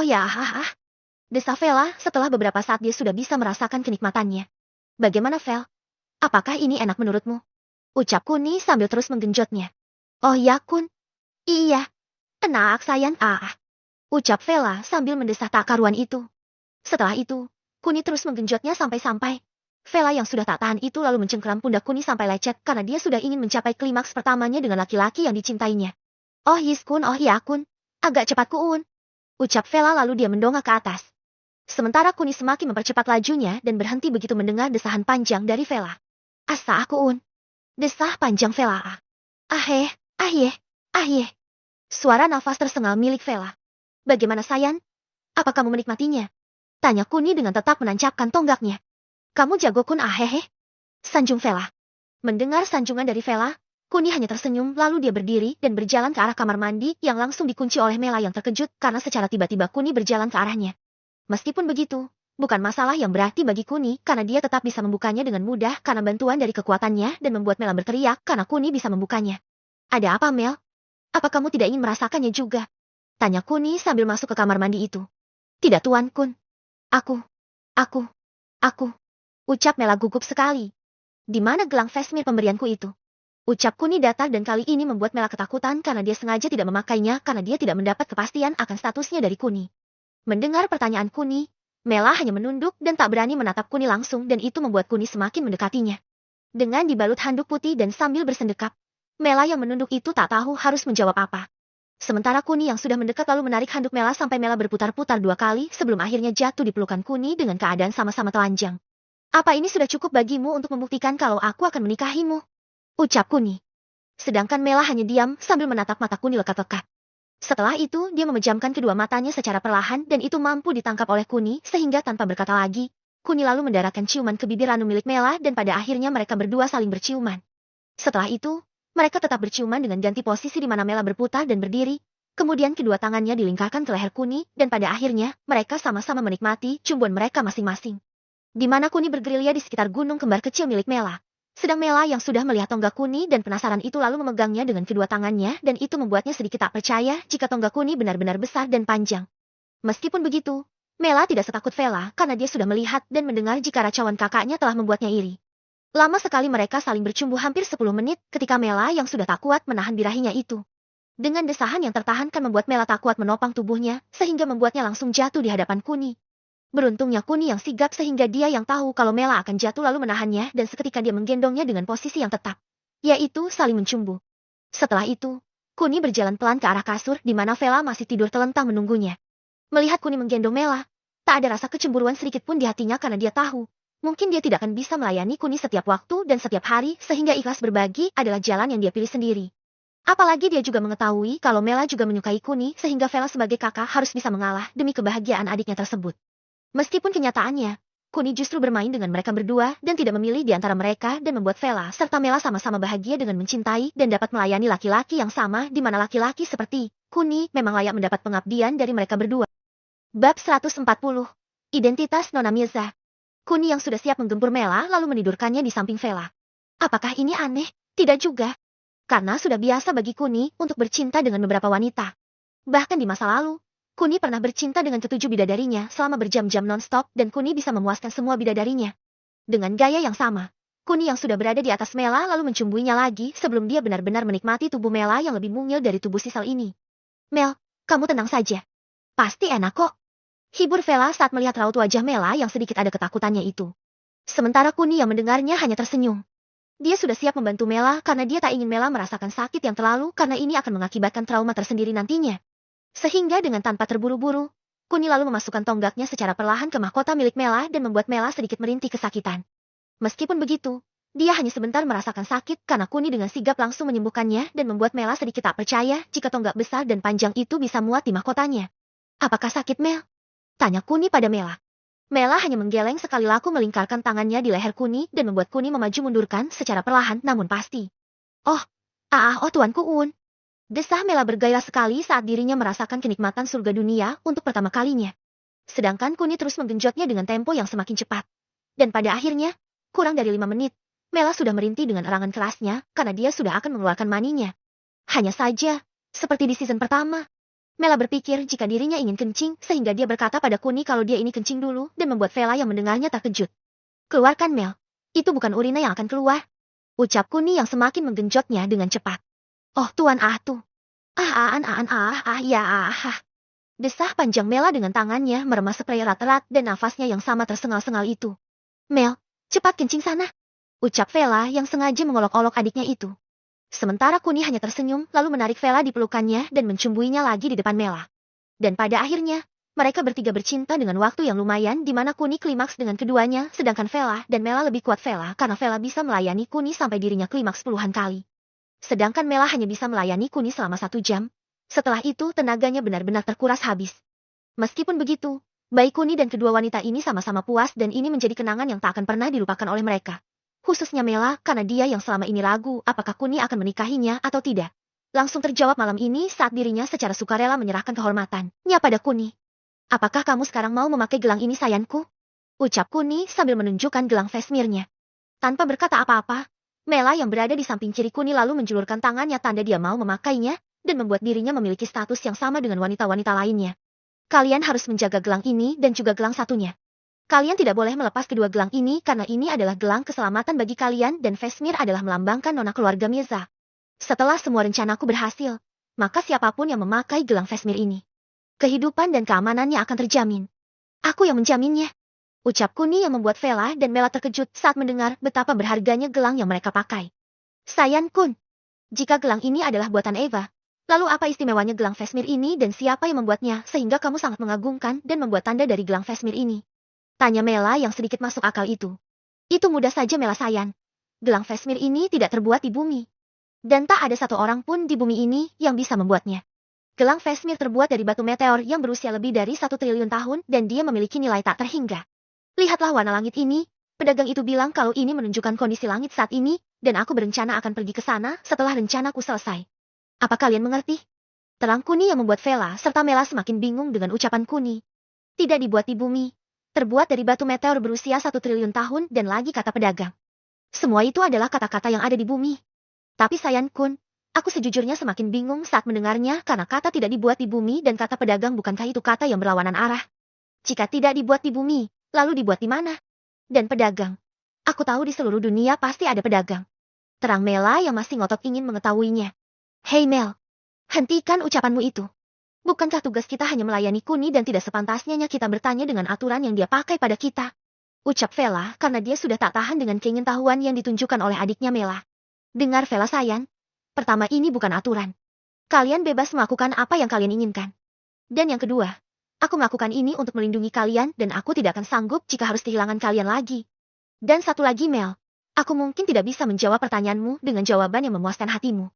Desa Vela setelah beberapa saat dia sudah bisa merasakan kenikmatannya. Bagaimana Vel? Apakah ini enak menurutmu? Ucap Kuni sambil terus menggenjotnya. Oh ya Kun. Iya. Enak sayang Ucap Vela sambil mendesah tak karuan itu. Setelah itu, Kuni terus menggenjotnya sampai-sampai. Vela yang sudah tak tahan itu lalu mencengkeram pundak Kuni sampai lecet karena dia sudah ingin mencapai klimaks pertamanya dengan laki-laki yang dicintainya. Oh Yis Kun, oh ya Kun. Agak cepat Kun. Ucap Vela lalu dia mendongak ke atas. Sementara Kuni semakin mempercepat lajunya dan berhenti begitu mendengar desahan panjang dari Vela. Asa Kun. Desah panjang Vela. Ahye. Suara nafas tersengal milik Vela. Bagaimana sayang? Apa kamu menikmatinya? Tanya Kuni dengan tetap menancapkan tonggaknya. Kamu jago Kun ahehe? Sanjung Vela. Mendengar sanjungan dari Vela, Kuni hanya tersenyum lalu dia berdiri dan berjalan ke arah kamar mandi yang langsung dikunci oleh Mela yang terkejut karena secara tiba-tiba Kuni berjalan ke arahnya. Meskipun begitu, bukan masalah yang berarti bagi Kuni karena dia tetap bisa membukanya dengan mudah karena bantuan dari kekuatannya dan membuat Mela berteriak karena Kuni bisa membukanya. Ada apa Mel? Apa kamu tidak ingin merasakannya juga? Tanya Kuni sambil masuk ke kamar mandi itu. Tidak Tuan Kun. Aku. Ucap Mela gugup sekali. Di mana gelang Vesmir pemberianku itu? Ucap Kuni datar dan kali ini membuat Mela ketakutan karena dia sengaja tidak memakainya karena dia tidak mendapat kepastian akan statusnya dari Kuni. Mendengar pertanyaan Kuni, Mela hanya menunduk dan tak berani menatap Kuni langsung dan itu membuat Kuni semakin mendekatinya. Dengan dibalut handuk putih dan sambil bersendekap, Mela yang menunduk itu tak tahu harus menjawab apa. Sementara Kuni yang sudah mendekat lalu menarik handuk Mela sampai Mela berputar-putar 2 kali sebelum akhirnya jatuh di pelukan Kuni dengan keadaan sama-sama telanjang. Apa ini sudah cukup bagimu untuk membuktikan kalau aku akan menikahimu? Ucap Kuni. Sedangkan Mela hanya diam sambil menatap mata Kuni lekat-lekat. Setelah itu dia memejamkan kedua matanya secara perlahan dan itu mampu ditangkap oleh Kuni sehingga tanpa berkata lagi, Kuni lalu mendarahkan ciuman ke bibir Ranu milik Mela dan pada akhirnya mereka berdua saling berciuman. Setelah itu, mereka tetap berciuman dengan ganti posisi di mana Mela berputar dan berdiri, kemudian kedua tangannya dilingkarkan ke leher Kuni dan pada akhirnya mereka sama-sama menikmati cumbuan mereka masing-masing. Di mana Kuni bergerilya di sekitar gunung kembar kecil milik Mela. Sedang Mela yang sudah melihat tonggak Kuni dan penasaran itu lalu memegangnya dengan kedua tangannya dan itu membuatnya sedikit tak percaya jika tonggak Kuni benar-benar besar dan panjang. Meskipun begitu, Mela tidak setakut Vela karena dia sudah melihat dan mendengar jika racauan kakaknya telah membuatnya iri. Lama sekali mereka saling bercumbu hampir 10 menit ketika Mela yang sudah tak kuat menahan birahinya itu. Dengan desahan yang tertahankan membuat Mela tak kuat menopang tubuhnya sehingga membuatnya langsung jatuh di hadapan Kuni. Beruntungnya Kuni yang sigap sehingga dia yang tahu kalau Mela akan jatuh lalu menahannya dan seketika dia menggendongnya dengan posisi yang tetap, yaitu saling mencumbu. Setelah itu, Kuni berjalan pelan ke arah kasur di mana Vela masih tidur telentang menunggunya. Melihat Kuni menggendong Mela, tak ada rasa kecemburuan sedikit pun di hatinya karena dia tahu, mungkin dia tidak akan bisa melayani Kuni setiap waktu dan setiap hari sehingga ikhlas berbagi adalah jalan yang dia pilih sendiri. Apalagi dia juga mengetahui kalau Mela juga menyukai Kuni sehingga Vela sebagai kakak harus bisa mengalah demi kebahagiaan adiknya tersebut. Meskipun kenyataannya, Kuni justru bermain dengan mereka berdua dan tidak memilih di antara mereka dan membuat Vela serta Mela sama-sama bahagia dengan mencintai dan dapat melayani laki-laki yang sama di mana laki-laki seperti Kuni memang layak mendapat pengabdian dari mereka berdua. Bab 140. Identitas Nona Mirza. Kuni yang sudah siap menggempur Mela lalu menidurkannya di samping Vela. Apakah ini aneh? Tidak juga. Karena sudah biasa bagi Kuni untuk bercinta dengan beberapa wanita. Bahkan di masa lalu, Kuni pernah bercinta dengan ketujuh bidadarinya selama berjam-jam non-stop dan Kuni bisa memuaskan semua bidadarinya. Dengan gaya yang sama, Kuni yang sudah berada di atas Mela lalu mencumbuinya lagi sebelum dia benar-benar menikmati tubuh Mela yang lebih mungil dari tubuh sisal ini. Mel, kamu tenang saja. Pasti enak kok. Hibur Vela saat melihat raut wajah Mela yang sedikit ada ketakutannya itu. Sementara Kuni yang mendengarnya hanya tersenyum. Dia sudah siap membantu Mela karena dia tak ingin Mela merasakan sakit yang terlalu karena ini akan mengakibatkan trauma tersendiri nantinya. Sehingga dengan tanpa terburu-buru, Kuni lalu memasukkan tonggaknya secara perlahan ke mahkota milik Mela dan membuat Mela sedikit merintih kesakitan. Meskipun begitu, dia hanya sebentar merasakan sakit karena Kuni dengan sigap langsung menyembuhkannya dan membuat Mela sedikit tak percaya jika tonggak besar dan panjang itu bisa muat di mahkotanya. Apakah sakit Mel? Tanya Kuni pada Mela. Mela hanya menggeleng sekali laku melingkarkan tangannya di leher Kuni dan membuat Kuni memaju mundurkan secara perlahan namun pasti. Oh, Tuanku Un. Desah Mela bergairah sekali saat dirinya merasakan kenikmatan surga dunia untuk pertama kalinya. Sedangkan Kuni terus menggenjotnya dengan tempo yang semakin cepat. Dan pada akhirnya, kurang dari 5 menit, Mela sudah merintih dengan erangan kerasnya karena dia sudah akan mengeluarkan maninya. Hanya saja, seperti di season pertama, Mela berpikir jika dirinya ingin kencing sehingga dia berkata pada Kuni kalau dia ini kencing dulu dan membuat Vela yang mendengarnya terkejut. Keluarkan Mel, itu bukan urina yang akan keluar. Ucap Kuni yang semakin menggenjotnya dengan cepat. Oh Tuan tuh. Ya. Desah panjang Mela dengan tangannya meremas spray erat-erat dan nafasnya yang sama tersengal-sengal itu. Mel, cepat kencing sana. Ucap Vela yang sengaja mengolok-olok adiknya itu. Sementara Kuni hanya tersenyum lalu menarik Vela di pelukannya dan mencumbuinya lagi di depan Mela. Dan pada akhirnya, mereka bertiga bercinta dengan waktu yang lumayan di mana Kuni klimaks dengan keduanya sedangkan Vela dan Mela lebih kuat Vela karena Vela bisa melayani Kuni sampai dirinya klimaks puluhan kali. Sedangkan Mela hanya bisa melayani Kuni selama 1 jam. Setelah itu tenaganya benar-benar terkuras habis. Meskipun begitu, baik Kuni dan kedua wanita ini sama-sama puas dan ini menjadi kenangan yang tak akan pernah dilupakan oleh mereka. Khususnya Mela karena dia yang selama ini ragu apakah Kuni akan menikahinya atau tidak. Langsung terjawab malam ini saat dirinya secara sukarela menyerahkan kehormatannya pada Kuni. Apakah kamu sekarang mau memakai gelang ini sayangku? Ucap Kuni sambil menunjukkan gelang Vesmirnya. Tanpa berkata apa-apa, Mela yang berada di samping kiri Kuni lalu menjulurkan tangannya tanda dia mau memakainya, dan membuat dirinya memiliki status yang sama dengan wanita-wanita lainnya. Kalian harus menjaga gelang ini dan juga gelang satunya. Kalian tidak boleh melepas kedua gelang ini karena ini adalah gelang keselamatan bagi kalian dan Vesmir adalah melambangkan nona keluarga Mirza. Setelah semua rencanaku berhasil, maka siapapun yang memakai gelang Vesmir ini, kehidupan dan keamanannya akan terjamin. Aku yang menjaminnya. Ucap Kuni yang membuat Vela dan Mela terkejut saat mendengar betapa berharganya gelang yang mereka pakai. Sayan Kun, jika gelang ini adalah buatan Eva, lalu apa istimewanya gelang Vesmir ini dan siapa yang membuatnya sehingga kamu sangat mengagumkan dan membuat tanda dari gelang Vesmir ini? Tanya Mela yang sedikit masuk akal itu. Itu mudah saja Mela Sayan. Gelang Vesmir ini tidak terbuat di bumi. Dan tak ada satu orang pun di bumi ini yang bisa membuatnya. Gelang Vesmir terbuat dari batu meteor yang berusia lebih dari 1 triliun tahun dan dia memiliki nilai tak terhingga. Lihatlah warna langit ini, pedagang itu bilang kalau ini menunjukkan kondisi langit saat ini, dan aku berencana akan pergi ke sana setelah rencanaku selesai. Apa kalian mengerti? Terang Kuni yang membuat Vela serta Mela semakin bingung dengan ucapan Kuni. Tidak dibuat di bumi, terbuat dari batu meteor berusia 1 triliun tahun dan lagi kata pedagang. Semua itu adalah kata-kata yang ada di bumi. Tapi Sayan Kun, aku sejujurnya semakin bingung saat mendengarnya karena kata tidak dibuat di bumi dan kata pedagang bukankah itu kata yang berlawanan arah? Jika tidak dibuat di bumi, lalu dibuat di mana? Dan pedagang. Aku tahu di seluruh dunia pasti ada pedagang. Terang Mela yang masih ngotot ingin mengetahuinya. Hei Mel, hentikan ucapanmu itu. Bukankah tugas kita hanya melayani Kuni dan tidak sepantasnya kita bertanya dengan aturan yang dia pakai pada kita? Ucap Vela karena dia sudah tak tahan dengan keingintahuan yang ditunjukkan oleh adiknya Mela. Dengar Vela Sayan, pertama ini bukan aturan. Kalian bebas melakukan apa yang kalian inginkan. Dan yang kedua, aku melakukan ini untuk melindungi kalian dan aku tidak akan sanggup jika harus kehilangan kalian lagi. Dan satu lagi Mel, aku mungkin tidak bisa menjawab pertanyaanmu dengan jawaban yang memuaskan hatimu.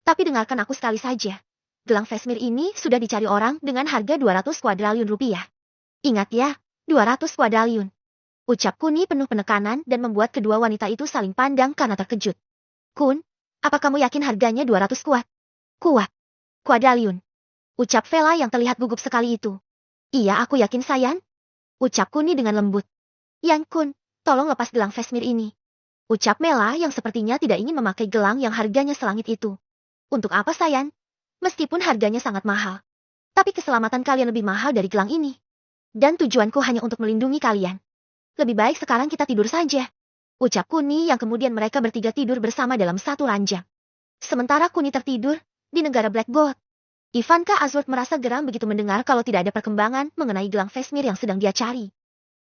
Tapi dengarkan aku sekali saja. Gelang Vesmir ini sudah dicari orang dengan harga 200 kuadriliun rupiah. Ingat ya, 200 kuadriliun. Ucap Kuni penuh penekanan dan membuat kedua wanita itu saling pandang karena terkejut. Kun, apa kamu yakin harganya 200 kuat? Kuat. Kuadriliun. Ucap Vela yang terlihat gugup sekali itu. Iya aku yakin Sayan. Ucap Kuni dengan lembut. Yan Kun, tolong lepas gelang Vesmir ini. Ucap Mela yang sepertinya tidak ingin memakai gelang yang harganya selangit itu. Untuk apa Sayan? Meskipun harganya sangat mahal. Tapi keselamatan kalian lebih mahal dari gelang ini. Dan tujuanku hanya untuk melindungi kalian. Lebih baik sekarang kita tidur saja. Ucap Kuni yang kemudian mereka bertiga tidur bersama dalam satu ranjang. Sementara Kuni tertidur, di negara Black Gold. Ivanka Azur merasa geram begitu mendengar kalau tidak ada perkembangan mengenai gelang Vesmir yang sedang dia cari.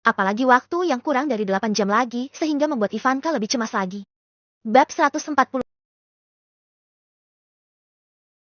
Apalagi waktu yang kurang dari 8 jam lagi sehingga membuat Ivanka lebih cemas lagi. Bab 140